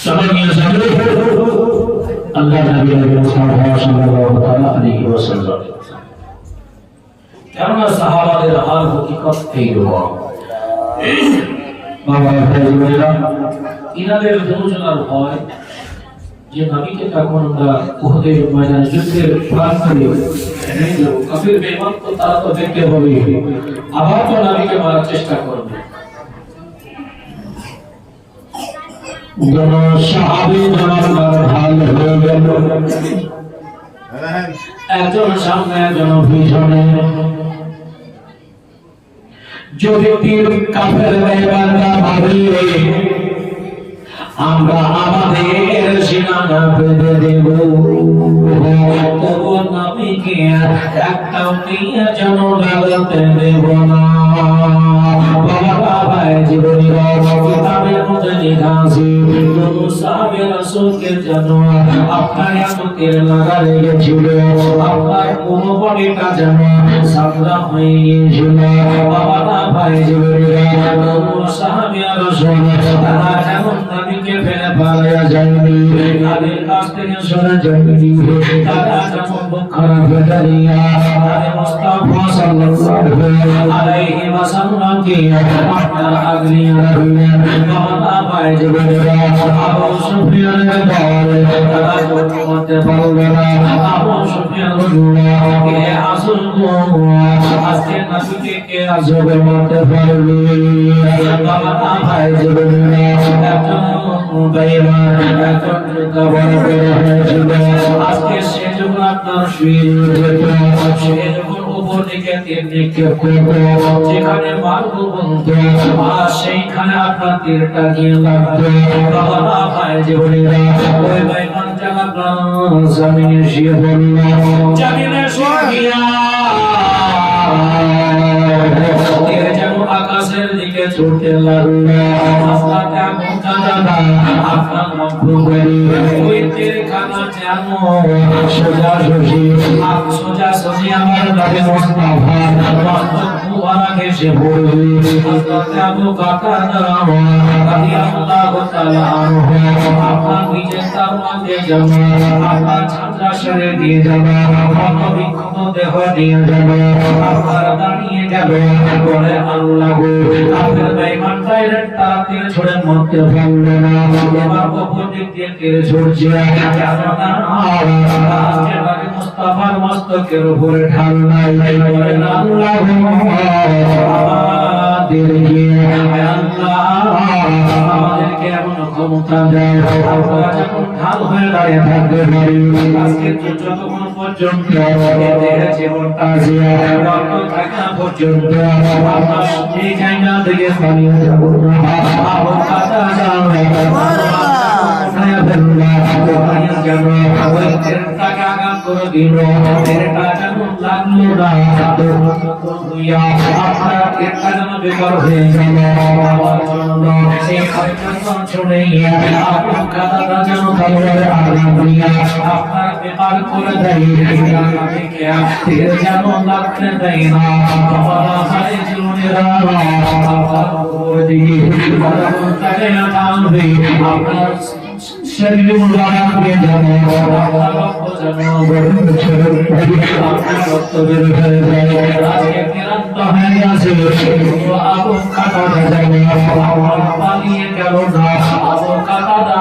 সবাই নিয়ে যাবে আল্লাহ নবী সাল্লাল্লাহু আলাইহি ওয়াসাল্লাম। কেননা সাহাবাদের হাল হকিকত এইরকম। বাবা ভাইরা ইনাদের দুজনের ভয় যে নবীকে তখন আমরা উহুদের ময়দানে যুদ্ধের প্রান্তরে নিয়ে যাবো, কাফির বেঈমান তো তারা তো দেখতে হবে, আবার তো নবীকে মারার চেষ্টা করবে। সাহাবী জনাব ঢাল হয়ে গেল, একজন সামনে একজন পিছনে। যদি তীর কাফের বেঈমানরা ভাবিয়ে আমরা আমাদের সীমানা বেঁধে দেব, তবু নবীকে একটাও নিয়ে যেন লাগাতে দেব না। বাবা জীবনীরা কিতাবের মধ্যে লেখা আছে, কোন সাহাবী রাসূলকে যেন আপনার এতকের লাগা লেগেছিল, আপনার কোন বডিটা যেন সাদা হয়ে গিয়েছিল। বাবা ভাই জীবনীরা কোন সাহাবী রাসূল তারা যেমন নবীকে ফেলে পালায়া যায়নি, তাদের কাছ থেকে সরে যায়নি, তারা যেমন বুক খারাপ হয়ে দাঁড়িয়ে মুস্তাফা সাল্লাল্লাহু আলাইহি ওয়াসাল্লামকে আপনারা আগলিয়ে রাখলেন। বাবা ভাই জীবনীরা আবু সুফিয়ানের দল তারা জোট করতে পারবে না। আবু সুফিয়ান বলল, কে আসল আজকে নবীকে কে আজবে মারতে পারবে? বাবা ভাই জীবনীরা একজন বেঈমান একজন যোদ্ধা বড় হয়েছিল। আজকে সে যখন আপনার শুয়ে যেত, সে যখন উপর দিকে তীর নিক্ষেপ করত, যেখানে মারব বলতো আর সেইখানে আপনার তীরটা গিয়ে লাগতো। বাবা ভাই জীবনীরা ওই বেঈমান জানা জমিনে শুয়ে পড়ল, জমিনে শুয়ে আকাশের দিকে ছুটতে লাগলো। রাস্তাটা এমন কাদা আপনার মধ্যে ওই তীরখানা যেন সোজাসুজি আমার নবী মুস্তাফা রহমাতুল্লাহ এসে পড়বে। রাস্তাটা আবু বকর রাদিয়াল্লাহু তাআলা আনহু আপনার নিজের তারমাকে যাবে, আপনার ছাত্রা সরে দিয়ে যাবে, বিক্ষত দেহ দিয়ে যাবে, আপনার দাঁড়িয়ে যাবে। বলে আল্লাহ গো, কাফের বেঈমান ডাইরেক্ট তারা তীর ছুড়ে মরতে পারলো না, এবার অপর দিক দিয়ে তীর ছুড়ছে। কেননা আজকে নবী মুস্তাফার মস্তকের উপরে ঢাল নাই। বলে আল্লাহ গো, আমাদেরকে আমাদেরকে এমন ক্ষমতা দেয় আমরা যখন ঢাল হয়ে দাঁড়িয়ে থাকতে পারি। আজকে যতক্ষণ পর্যন্ত এদের জীবনটা আছে রক্ত থাকা পর্যন্ত আমরা সেই জায়গা থেকে পালিয়ে যাব না। আবু কাতা যাবে করে দিল, তীরটা যেমন লাগলো না, আপনার তীরটা যেন বেকার হয়ে গেল। আমার জন্য এই খবরটা শুনে আপনার কাদাটা যেন তলোয়ারে আঘাত দিয়া আপনার বেকার করে দেয়, তীর যেন লাগতে দেয় না। বাবা ভাই জীবনেরা আপনার উপর দিয়ে তাকে টানবে, আপনার শরীরে মুবারক দিয়ে যাবে, আপনার রক্ত যেন আপনার রক্ত বের হয়ে যায়। আজকে ক্লান্ত হয়ে আছে, আবু কাতাদা যাবে, আমার পালিয়ে গেল না। আবু কাতাদা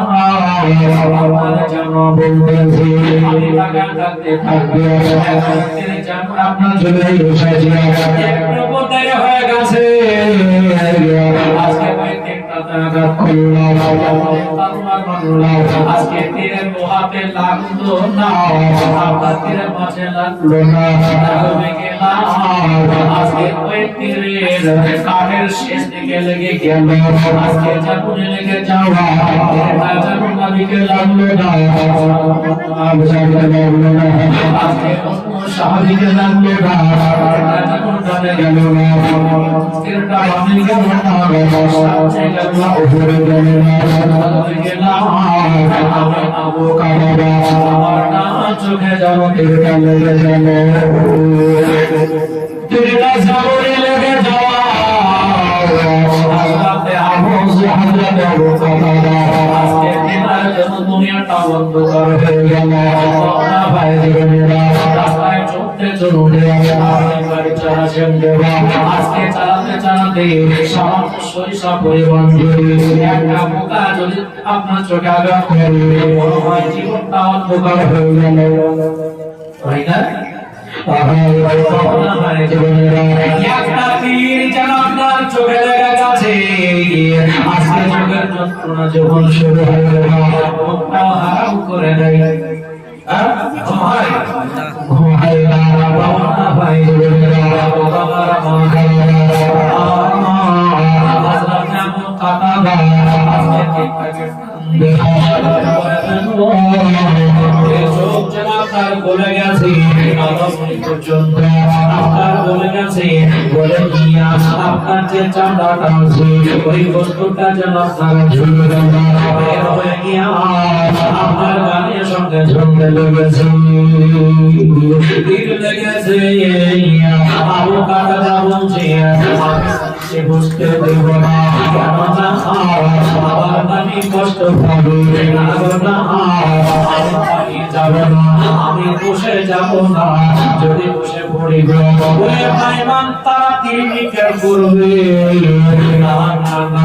আমার যেন বলতেছে আমি তাকে ডাকতে থাকবে, তিনি যেন আপনার চলে এসেছে, একটু কোথায় হয়ে গেছে। আজকে আজকে তীরের লোহাতে লাগলো না, আপনার তীরের মাঝে লাগলো না, আজকে ওই তীরের কাঠের শেষ দিকে লেগে গেল। আজকে যেমন লেগে যাওয়া যেমন নবীকে লাগলো না, আজকে অন্য সাহাবীকে লাগলো না, যেমন ডানে গেল না, তীরটা বামে গেল না, সামনে গেল না, উপরে গেল না, আবু কাতাদা আমার না চোখে যেন তীরটা লেগে গেল, তীরটা সামনে লেগে যাওয়া হযরত আবু কাতাদা আজকে অন্ধকার হয়ে গেল। ভাই জীবনেরা রাস্তায় চলতে চলতে গাড়ি চালাচ্ছেন দেবা, আজকে চালাতে চালাতে সামান্য সরিষা পরিমাণ যদি একটা পোকা যদি আপনার চোখে আঘাত করে বড় ভাই জীবনটা অন্ধকার হয়ে গেল, তাই না? একটা তীর যেন আপনার চোখে লেগে গেছে, আজকে চোখের যন্ত্রণা যখন শুরু হয়ে গেল মুখটাও হারাম করে দেয়। বলে গেছে পর্যন্ত আপনার বলে গেছে, বলে নিয়া আপনার যে চামড়াটা আছে ওই বস্তুটা যেন আপনার ঝুলবে হয়ে গিয়া আপনার গানের সঙ্গে ঝুলতে লেগেছে, লেগেছে। আবু কাতাদা বলছে সে বুঝতে দেব না, কেননা আবার আমি কষ্ট পাবো না, আমি যাব না, আমি বসে যাব না, যদি বসে পড়িব বলে ভাইমান তারা তিনিকে করবে না না না।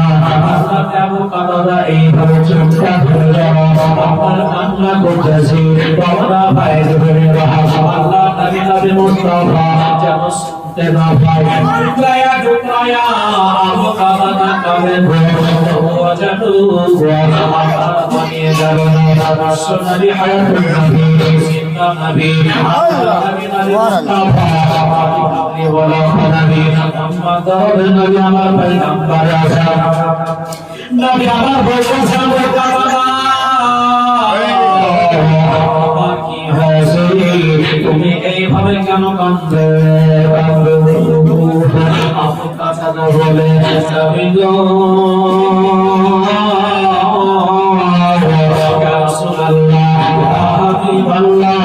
আবু কাতাদা এইভাবে চুপটা ধরে যাওয়া আপনার কান্না করতেছে, বাবা ভাই ধরে রাখা আল্লাহ নবী নবী মুস্তাফা যেন শুনতে না পায়। টুকরায়া টুকরায়া আবু কাতাদা কাঁদেন, ও জানু বানিয়ে যাবে না রাসূলুল্লাহ হায়াতুন নবী জিন্দা নবী নবী মুস্তাফা আপনি বলা নবী মুহাম্মদ নবী আমার পয়গম্বর আযম নবী আমার বলছেন কাতাদা কি হয়েছে তুমি এইভাবে কেন কাঁদবে? আবু কাতাদা বলে নবী গো ইয়া রাসূলুল্লাহ হাবিবাল্লাহ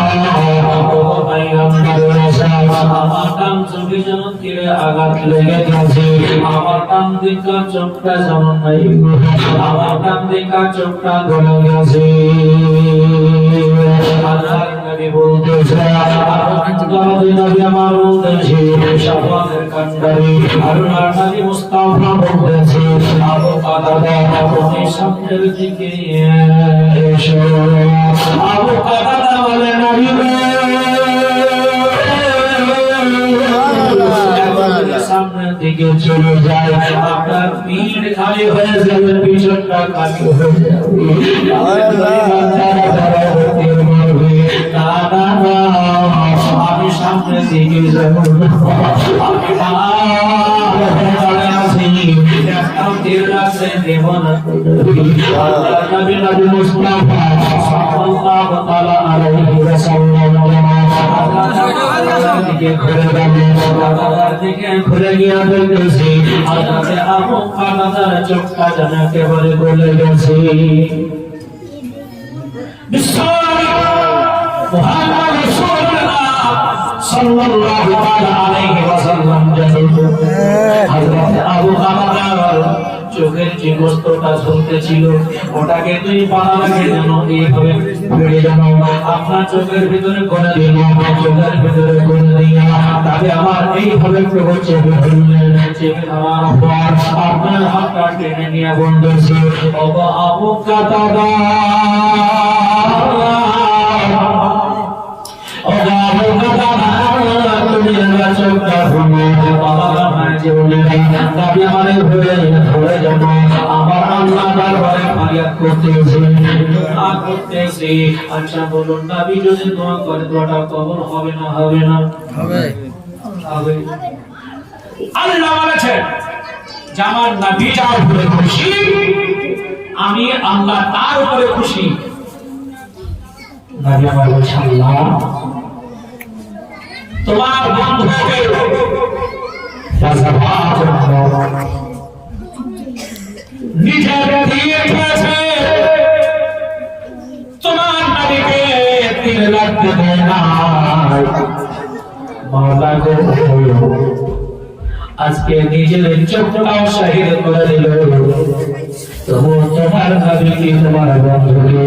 ও পয়গম্বর আযম আমার কান চোখে যেন তীরে আঘাত লেগে গেছে, আমার কান দিকা চোখটা যেমন নাই, আমার কান দিকা চোখটা গলে গেছে। আল্লাহর নবী বলতেছে নবী আমার বলতেছে শাফাতের কান্ডারি আল্লাহর নবী মুস্তাফা বলতেছে আবু কাতাদা তুমি সামনের দিকে এসো। আবু কাতাদা বলে নবী সামনের দিকে চলে যায়, আপনার পিঠ খালি হয়ে যাবে, পিছনটা খালি হয়ে যাবে। আমি সামনের দিকে যাব, ঘুরে গিয়া দেখতেছি আবু কাতাদার চোখটা যেন একেবারে গলে গেছে। সাল্লাল্লাহু আলাইহি ওয়াসাল্লাম হযরত আবু কাতাদার চোখের যে গোস্তটা ঝুলতেছিল ওটাকে তুই বানাকে যেন এইভাবে ফিরে যেন আপনার চোখের ভিতরে করে দিল, চোখের ভিতরে করে দিয়া তাকে আমার এইভাবে প্রভু চেপে ধরলেন, চেপে ধরার পর আপনার হাতটা টেনে নিয়ে বলতেছে ও আবু কাতাদা চোখটা ঘুমো বাবা মায়ের জীবনে দাবি আমাদের ধরে যাবো আমার আল্লাহ দরবারে ফরিয়াদ করতেছি। আচ্ছা বলুন নবী যদি দোয়া করে দোয়াটা কবুল হবে না হবে না? হবে। আল্লাহ বলেছেন যে আমার নবী যার উপরে খুশি আমি আল্লাহ তার উপরে খুশি। নবী আমার বলছেন আল্লাহ তোমার বন্ধুকে নিজের দিয়ে গেছে, তোমার নবীকে তীরে লাগতে দেয় না। মাওলা গো আজকে নিজের চোখটাও শহীদ করে দিল, তবু তোমার নবীকে তোমার বন্ধুকে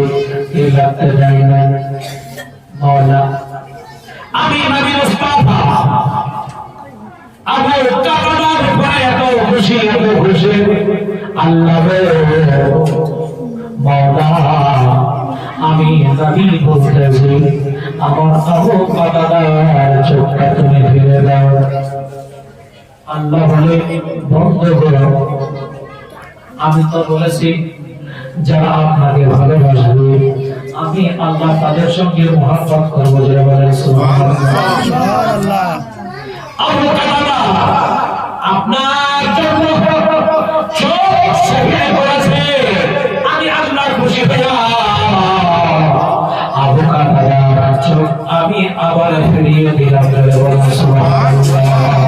কি লাগতে যাই না মওলা আমি নবী মুস্তাফা আবু কাতাদার উপরে এত খুশি আল্লাহ মওলা আমি নবী বলতেছি আমার আবু কাতাদার চোখটা তুমি ফিরে দাও আল্লাহ বলে বন্ধ করো আমি তো বলেছি যারা আপনাকে ভালোবাসবে আমি আল্লাহ তাদের সঙ্গে মহব্বত করবো যারা বলেন সুবহানাল্লাহ আবু কাতাদা আপনার জন্য চোখ সেখানে করেছে আমি আল্লাহ খুশি হইয়া আবু কাতাদার চোখ আমি আবার ফিরিয়ে দিলাম বলেন সুবহানাল্লাহ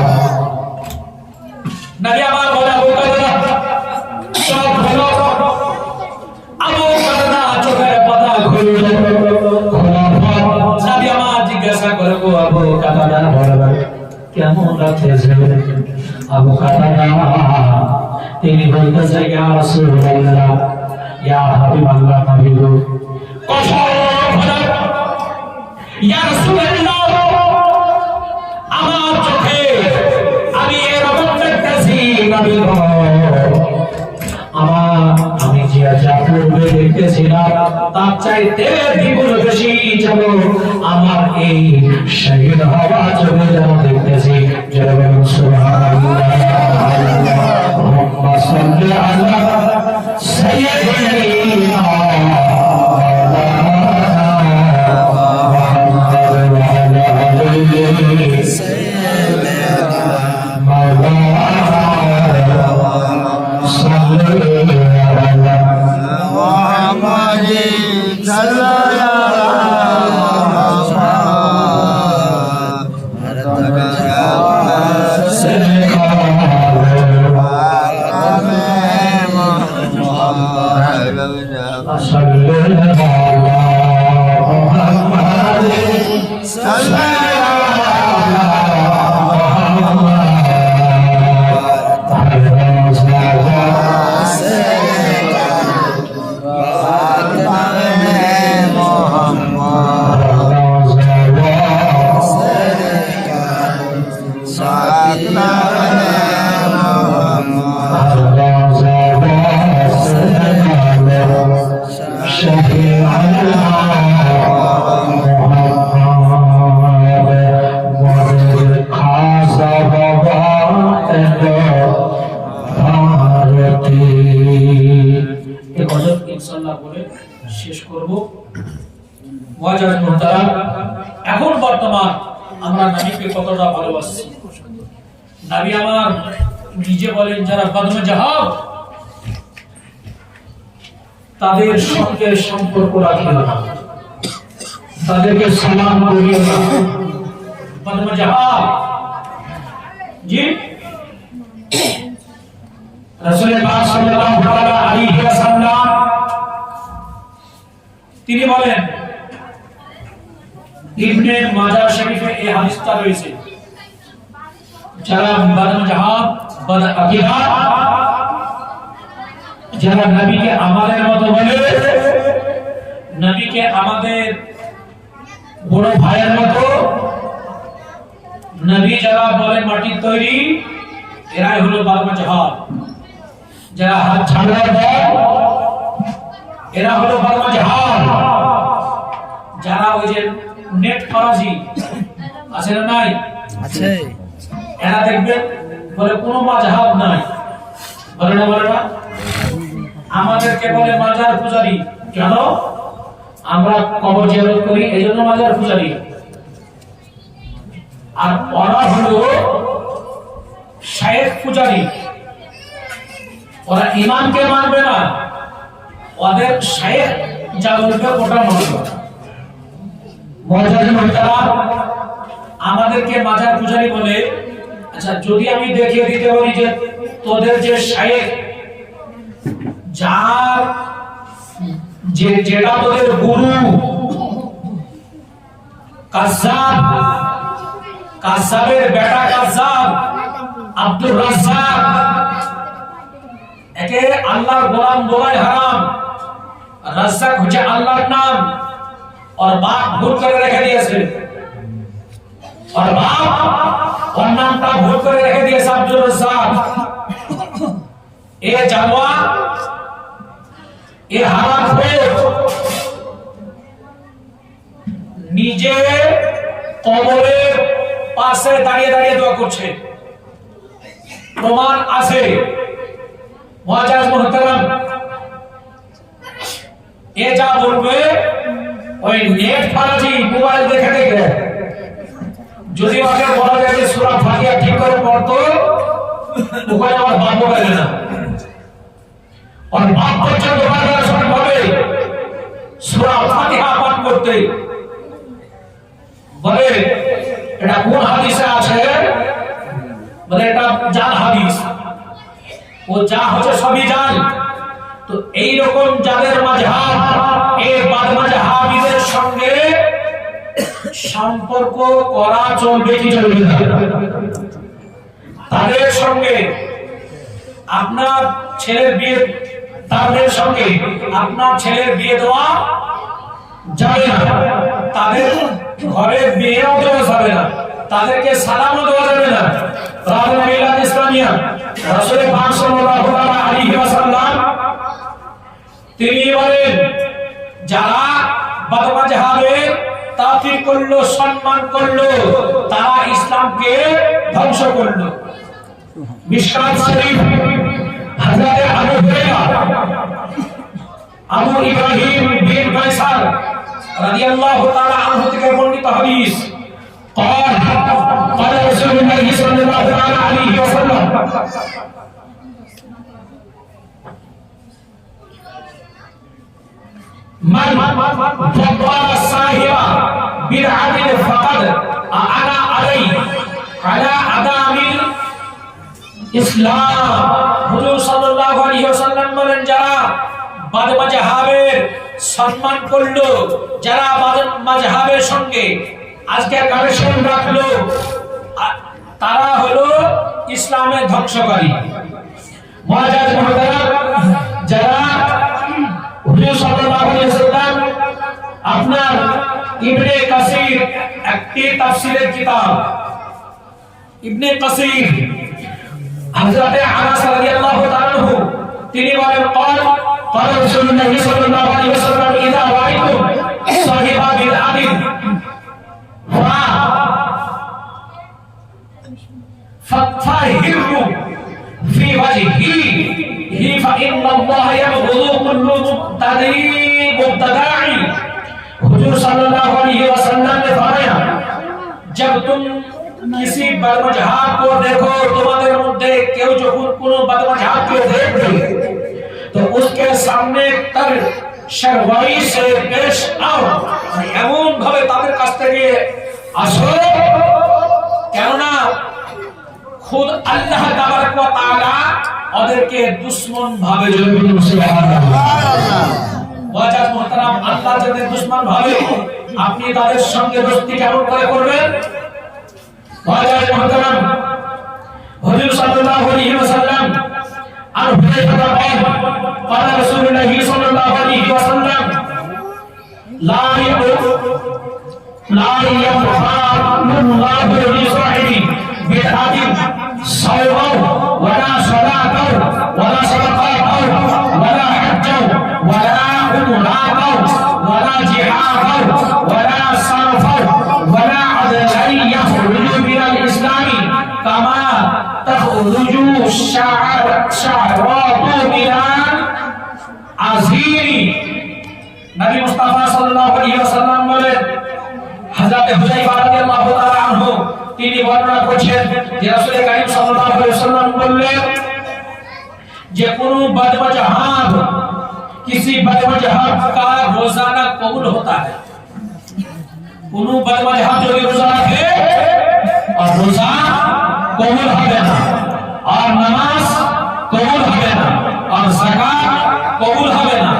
নবী আমার বলে আবু কাতাদা সব হলো আবু কাতাদা চোখের পাতা খুলল নবী আমার জিজ্ঞাসা করে গো আবু কাতাদা বলে কেমন লাগতেছে আবু কাতাদা তিনি বলতেছে ইয়া রাসূলুল্লাহ ইয়া হাবিবাল্লাহ নবী গো কসম খোদা ইয়া রাসূলুল্লাহ আমার চোখে আমি এরকম দেখতেছি নবী গো আমি যা পূর্বে দেখতেছিলাম তার চাইতে দ্বিগুণ বেশি যেন আমার এই শহীদ হওয়া চোখে যেন দেখতেছি যারা বলেন সুবহানাল্লাহ আল্লাহুম্মা সাল্লি আলা সাইয়্যিদিনা এখন বর্তমান আমরা নবীকে কতটা ভালোবাসি নবী আমার নিজে বলেন যারা কদমে জাহাব তাদের সঙ্গে সম্পর্ক রাখিও না তাদেরকে সালাম করিও না কদমে জাহাব জি রাসূল পাক সাল্লাল্লাহু আলাইহি ওয়াসাল্লাম তিনি বলেন ইবনে মাজাহ শরীফে এই হাদিসটা রয়েছে যারা বাদম জাহাব বাদ আকিদা যারা নবীকে আমাদের মতো বলে নবীকে আমাদের বড় ভাইয়ের মতো নবী যারা বলে মাটির তৈরি এরাই হলো বাদম জাহাব যারা হাত ছাড়ার দেয় এরা হলো বাদম জাহাব যারা ওই যে নেট ফরাজি আছে না নাই আছে এরা দেখবেন বলে কোনো মাযহাব নাই বলে না আমাদেরকে বলে মাজার পূজারী কেন আমরা কবর জিয়ারত করি এইজন্য মাজার পূজারী আর ওরা হলো শায়েখ পূজারী ওরা ইমামকে মানবে না ওদের শায়েখ যা বলবে ওটা মানবে আমাদেরকে মাজার পূজারী বলে আচ্ছা যদি আমি দেখিয়ে দিতে পারি যে তোদের যে শায়েখ যার যেটা তোদের গুরু কাজ্জাবের বেটা কাজ্জাব আব্দুর রাজ্জাক একে আল্লাহর গোলাম বলাই হারাম রাজ্জাক হচ্ছে আল্লাহর নাম, और बाप भूल कर রেখে দিয়েছে, और बाप और नामটা ভুল করে রেখে দিয়েছে আব্দুর রাজ্জাক। এ জানোয়া এ হারাম হয়ে নিজে কবরের পাশে দাঁড়িয়ে দাঁড়িয়ে দোয়া করছে। প্রমাণ আছে মুআজ্জাজ মুহতারাম, এ যা বলবে ওই নেট ফারাজি মোবাইল দেখে দেখে যদি ওকে বলা যায় যে সূরা ফাতিহা ঠিক করে পড়তো ওখানে আমার বাপ বলে না, আর বাপ করছে দোকানদার সঙ্গে বলে সূরা ফাতিহা পাঠ করতে, বলে এটা কোন হাদিসে আছে, বলে এটা জাল হাদিস, ও যা হচ্ছে সবই জাল। তো এই রকম যাদের মাযহাব এই বাদ মাযহাবীদের সঙ্গে সম্পর্ক করা চলবে কি চলবে না? তাদের সঙ্গে আপনার ছেলের বিয়ে, তাদের সঙ্গে আপনার ছেলের বিয়ে দেওয়া যাবে না, তাদের ঘরে বিয়েও দেওয়া যাবে না, তাদেরকে সালামও দেওয়া যাবে না। রাহুল মিলাদ ইসলামিয়া রাসূল পাক সাল্লাল্লাহু আলাইহি ওয়াসাল্লাম তিনি বলেন যারা বাদ মাযহাবের তাফসীর করলো, সম্মান করলো, তারা ইসলামকে ধ্বংস করলো। মিশকাত শরীফ হযরত আবু হুরায়রা আবু ইব্রাহিম বিন কায়সার রাদিয়াল্লাহু তাআলা আনহু থেকে বর্ণিত হাদিস قال قال رسول الله صلى الله عليه وسلم من فضل الصاحب بالعدل فقد أنا عليه على عدم ইসলাম। হুজুর সাল্লাল্লাহু আলাইহি ওয়াসাল্লাম বলেন যারা বাদ মাযহাবের সম্মান করলো, যারা বাদ মাযহাবের সঙ্গে আজকে কানেকশন রাখলো, তারা হলো ইসলামের ধ্বংসকারী। মুআজ্জাজ মুহতারাম, যারা হুজুর সাল্লাল্লাহু আলাইহি ওয়াসাল্লাম আপনার ইবনে কাসির একটি তাফসীরের কিতাব ইবনে কাসির হযরত আনাস রাদিয়াল্লাহু তাআলা আনহু তিনি বলেন قال قال رسول الله صلى الله عليه وسلم اذا رايتم صاحب بالعدل فطهروا في وجهه فإن الله يبغض كل مبتدع। हुजूर सल्लल्लाहु अलैहि वसल्लम ने फरमाया जब तुम किसी बदमजहब को देखो, तुम्हारे मध्य केउ যখন কোন बदमजहब को देखो तो उसके सामने तर शर्वाई से पेश आओ, এমন ভাবে তাদের কাছ থেকে আসো কেননা खुद अल्लाह तबारक व तआला ওদেরকে দুশমন ভাবে জন্ম সুবহানাল্লাহ। মুআজ্জাজ মুহতারাম, আল্লাহ যাদের দুশমন ভাবে আপনি তাদের সঙ্গে দোস্তি কেমন করে করবেন? মুআজ্জাজ মুহতারাম, হুজুর সাল্লাল্লাহু আলাইহি ওয়াসাল্লাম আর হুযায়ফা বলেন قال رسول الله صلى الله عليه وسلم لا يغفر الله لصاحبه بالعدل صوما ولا صلاة ولا صدقة ولا حج ولا عمرة ولا جهاد ولا صرف ولا عدل يخرج من الإسلام كما تخرج الشعرات من العزير। নবী মুস্তাফা সাল্লাল্লাহু আলাইহি ওয়াসাল্লাম বলেন হযরত হুযায়ফা রাদিয়াল্লাহু তাআলা আনহু তিনি বর্ণনা করছেন যে রাসূল কারীম সাল্লাল্লাহু আলাইহি ওয়াসাল্লাম বললেন যে কোন बदमजहब किसी बदमजहब का रोजाना कबूल होता है। কোন बदमजहब যদি রোজা রাখে আর রোজা কবুল হবে না, আর নামাজ কবুল হবে না, আর যাকাত কবুল হবে না,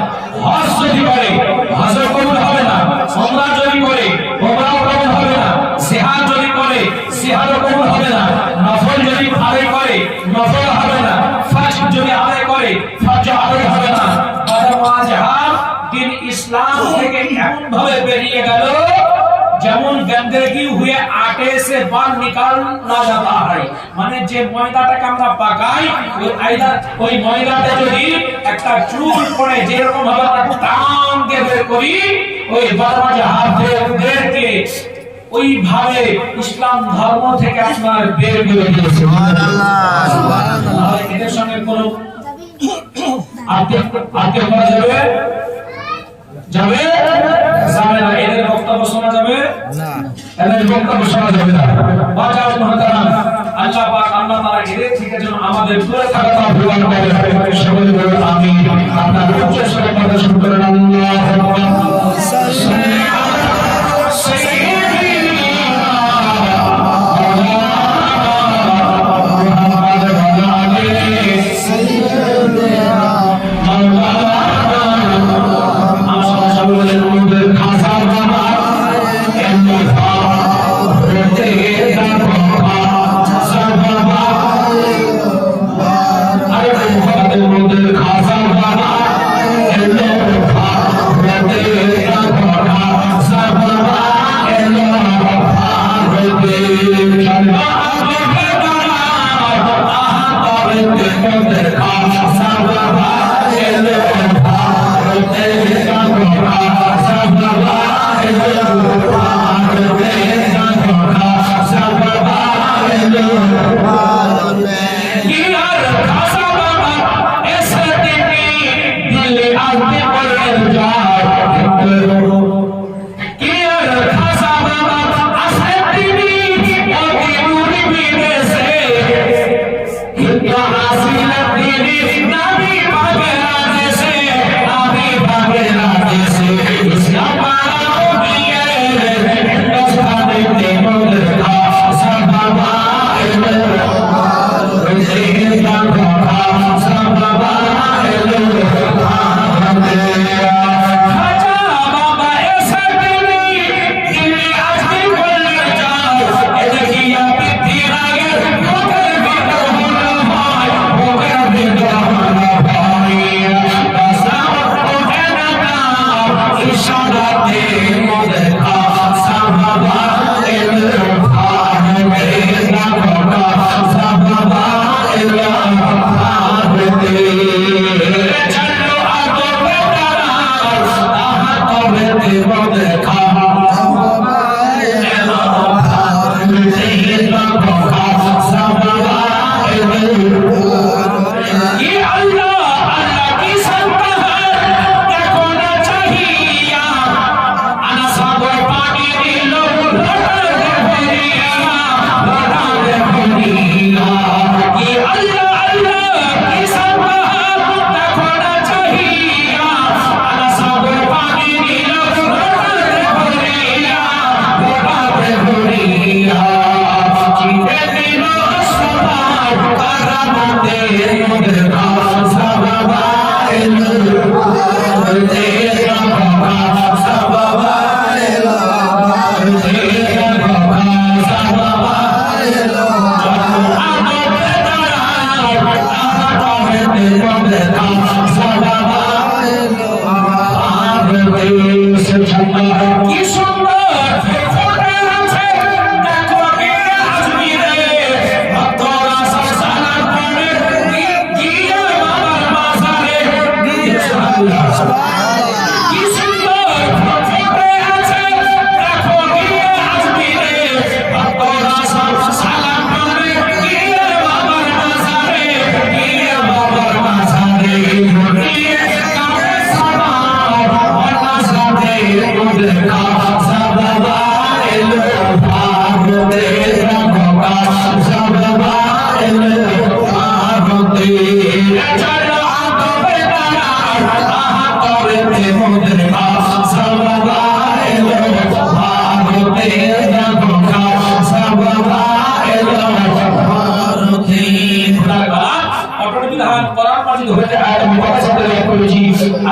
হজ যদি করে হজ কবুল হবে না, উমরা যদি করে উমরাও কবুল হবে না, জিহাদ যদি করে জিহাদও কবুল হবে না, নফল যদি আদায় করে নফল হবে না, ফরজ যদি আদায় করে ফরজ আদায় হবে না। বদমাজহাব দিন गंदगी हुए आटे से बाल निकालना जाता है মানে যে ময়দাটাকে আমরা পাকাই ওই ময়দাটা যদি একটা চুল পড়ে যেরকম ভাবে আমরা টান দিয়ে বের করি ওই দরওয়াজা হাত দিয়ে ওইভাবে ইসলাম ধর্ম থেকে আপনার বের করে দিয়েছে সুবহানাল্লাহ। এদের সঙ্গে কোনো আত্মীয় করা যাবে যাবে যাবে না, এদের বক্তব্য শোনা যাবে না, এদের বক্তব্য শোনা যাবে না। বাজার মহতারাম আল্লাহ পাক আল্লাহ তাআলা এদের থেকে যেন আমাদের দূরে থাকা তৌফিক দান করেন। সকলে বলুন আমিন। আপনারা উচ্চ স্বরে প্রদর্শন করেন আল্লাহুম্মা সাল্লি আলা সাইয়্যিদিনা মুহাম্মাদ ওয়া আলা আলিহি সাইয়্যিদিনা মাওলানা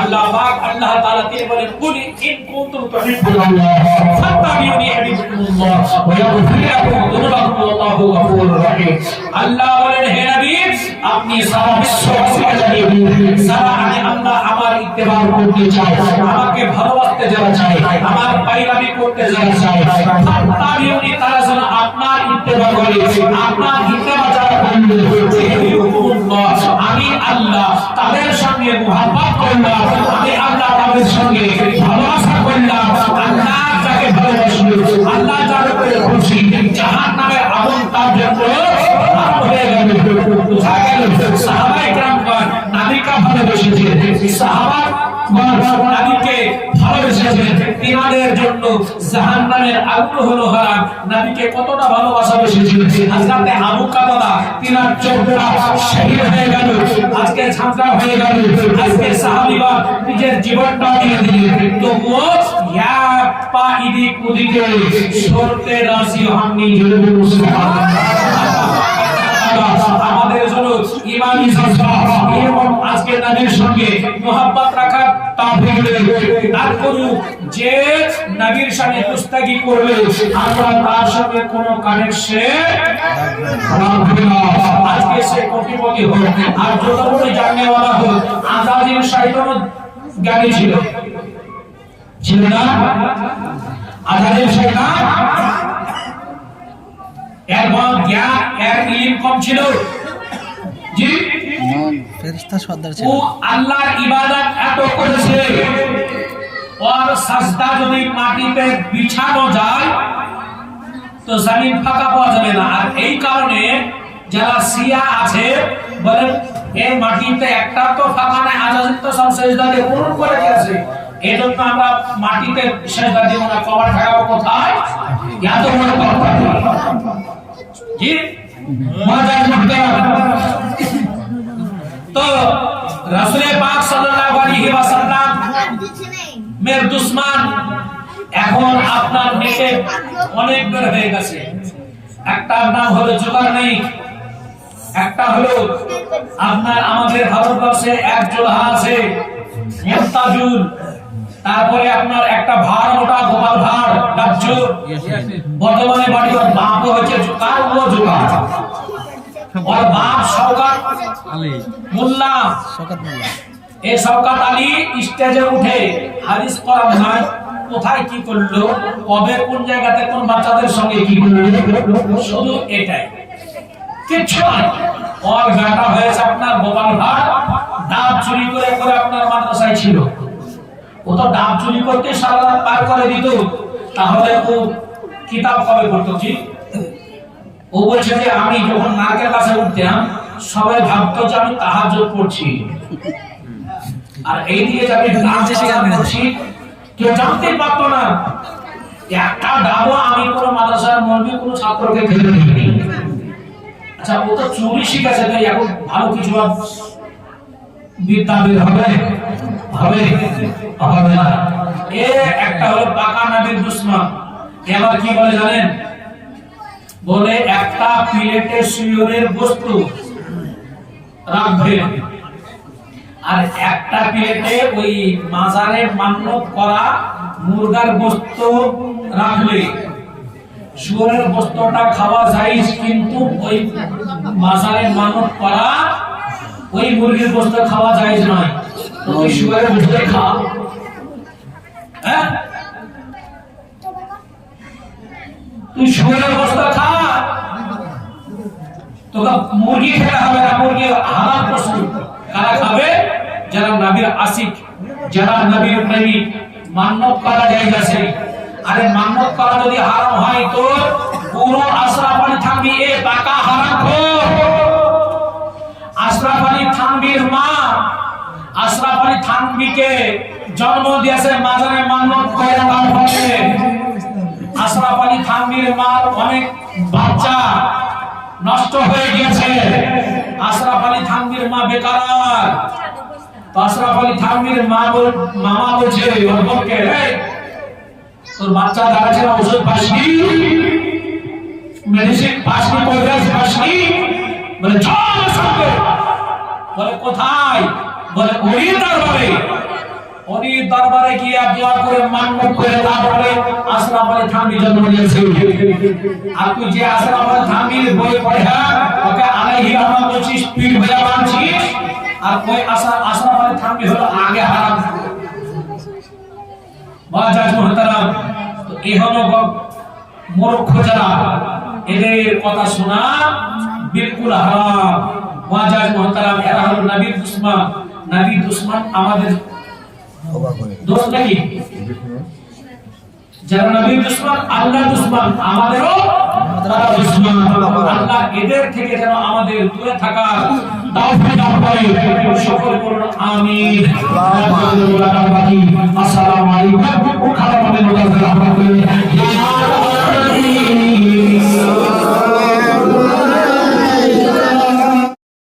আল্লাহ পাক আল্লাহ তাআলা তিনি বলেন কুল ইন কুনতুম তুহিব্বুনাল্লাহ ফাত্তাবিউনি ইউহিব্বুকুমুল্লাহ ওয়া ইয়াগফির লাকুম যুনুবাকুম ওয়াল্লাহু গফুরুর রহিম। আল্লাহ বলেন, হে নবী, আপনি সারা বিশ্ববাসীকে জানিয়ে দিন, যারা আমি আল্লাহ আমার ইত্তেবা করতে চায়, আমাকে ভালোবাসতে যারা চায়, আমার পায়রাবি করতে যারা চায়, ফাত্তাবিউনি, তারা যেন আপনার ইত্তেবা করে, আপনার ইত্তেবা যারা করবে, ইউহিব্বুকুমুল্লাহ, আমি আল্লাহ তাদের সঙ্গে মুহাব্বত করলাম, আমি আল্লাহ তাদের সঙ্গে ভালোবাসা করলাম। আল্লাহ যাকে ভালোবাসবে, আল্লাহ যার উপরে খুশি, জাহান্নামের আগুন তার জন্য হারাম হয়ে গেল। সাহাবায়ে কেরামগণ নবীকে ভালোবেসেছেন, সাহাবাগণ নবীকে ভালোবেসেছেন, তিনাদের জন্য জাহান্নামের আগুন হলো হারাম। নবীকে কতটা ভালোবাসা বেসেছেন। হযরতে আবু কাতাদা, তিনার চোখটা শহীদ হয়ে গেল, আজকে ঝাঁঝরা হয়ে গেল, আজকে সাহাবীগণ নিজের জীবনটা দিয়ে দিলেন, তবুও ইয়া পা ইদিক উদিকে সরতে রাজি হননি। আমাদের জন্য ঈমানি জজবা এবং আজকে নবীর সঙ্গে মুহাব্বত রাখা তাওফিক আর করুক, যে নবীর সঙ্গে কুস্তাগি করবে আমরা তার সঙ্গে কোনো কানেকশন রাখবে না। আজকে সে কোটিপতি হোক আর যত বড় জাননেওয়ালা হোক, আজাদির শয়তানও জ্ঞানী ছিল না? আজাদির শয়তান এর জ্ঞান, এর ইলম কম ছিল। জি, ফেরেশতা সর্দার ছিল। ও আল্লাহর ইবাদত এত করেছে, আর সাজদা যদি মাটিতে বিছানো যায় তো জমিন ফাঁকা পাওয়া যাবে না। আর এই কারণে যারা শিয়া আছে বলেন, এই মাটিতে একটা তো ফাঁকা নাই, আজাদিন তো সব সেজদা দিয়ে পূরণ করে দিয়েছে, এজন্য আমরা মাটিতে সেজদা দিব না, কবর ঠাকাবো কোথায়? এত বড় কথা। জি, মজার মুহতারাম, তো রাসূল পাক সাল্লাল্লাহু আলাইহি ওয়াসাল্লাম মের দুশমন এখন আপনার নেটে অনেক বের হয়ে গেছে। একটা নাম হলো জুলকারনাইন, একটা হলো আপনার আমাদের ভারতবর্ষে এক যোদ্ধা আছে মুস্তাজুল, তারপরে আপনার একটা ভাড় মোটা গোপাল ভাড় ডাকছো, বর্তমানে বাড়ি ওর বাপ হচ্ছে কার ও জুলকার, ওর বাপ শওকত আলী মোল্লা। এই শওকত আলী স্টেজে উঠে হাদিস কোরআন নয়, কোথায় কি করলো, কবে কোন জায়গাতে কোন বাচ্চাদের সঙ্গে কি করলো, শুধু এটাই, কিচ্ছু নয়। ওর বেটা হয়েছে আপনার গোপাল ভাড়, ডাব চুরি করে করে আপনার মাদ্রাসায় ছিল, ও তো ডাব চুরি করতে সারা রাত পার করে দিত, তাহলে ও কিতাব কবে পড়তো? জি, ও বলছে যে আমি যখন নারকেল গাছে উঠতাম সবাই ভাবতো যে আমি তাহাজ্জুদ পড়ছি, আর এই দিকে আমি ডাব পড়ছি, কেউ জানতেই পারতো না। একটা ডাবও আমি কোনো মাদ্রাসার মৌলবি কোনো ছাত্রকে খেতে দিইনি। আচ্ছা, ও তো চুরি শিখেছে, তাই এখন ভালো কিছু বিদ্যা বের হবে হবে না। এ একটা হলো পাকা নবীর দুশমন। এবার কি বলে জানেন? বলে একটা প্লেটে শিয়রের বস্তু রাখবে, আর একটা প্লেটে ওই মাজারে মান্নত করা মুরগার বস্তু রাখবে। শুয়োরের বস্তুটা খাওয়া জায়েজ, কিন্তু ওই মাজারে মানত করা ওই মুরগির বস্তু খাওয়া জায়েজ নয়। তুই শুয়োরের বস্তু খা, হ্যাঁ, তুই শুয়োরের বস্তু খা, তোকে মুরগি খেতে হবে না। মুরগি হারাম পশু। কারা খাবে? যারা নবীর আশিক, যারা নবীর প্রেমিক। মান্নত করা জায়েজ আছে। আরে মান্নত করা যদি হারাম হয় তো পুরো আশরাফ আলী থানভী এ টাকা হারাম খোর। আশরাফ আলী থানভীর মা আশরাফ আলী থানভীকে জন্ম দিয়েছে মাজারে মান্নত করে তারপরে। আশরাফ আলী থানভীর মা অনেক বাচ্চা নষ্ট হয়ে গিয়েছে। আশরাফ আলী থানভীর মা বেকার। আশরাফ আলী থানভীর মামা বলছে ওর বোনকে, তোর বাচ্চা দাঁড়াচ্ছে না, ওষুধ পাসনি, মেডিসিন পাসনি, পয়গাস পাসনি? বলে চল সঙ্গে। বলে কোথায়? বলে ওই দরবারে। উনি দরবারে গিয়ে দোয়া করে মানমত করে তারপরে আশরাফ আলী থানভী জন্ম নিয়েছে। আর তুই যে আশরাফ আলী থানভীর বই পড়ে ওকে আলাইহি রহমান বলছিস, পীর হয়ে মানছিস, আর ওই আশরাফ আলী থানভী হলো আগে হারাম। মুআজ্জাজ মুহতারাম, তো এই হলো মূর্খ যারা, এদের কথা শোনা বিলকুল হারাম। মুআজ্জাজ মুহতারাম, এরা হলো নবীর দুশমন। নবীর দুশমন আমাদের দোষ নাকি? যারা নবীর দুশমন, আল্লাহর দুশমন, আমাদেরও তারা দুশমন। আল্লাহ এদের থেকে যেন আমাদের দূরে থাকার তৌফিক দান করে। সকলে বলুন আমিন। আসসালামু আলাইকুম ওয়া রাহমাতুল্লাহি ওয়া বারাকাতুহু।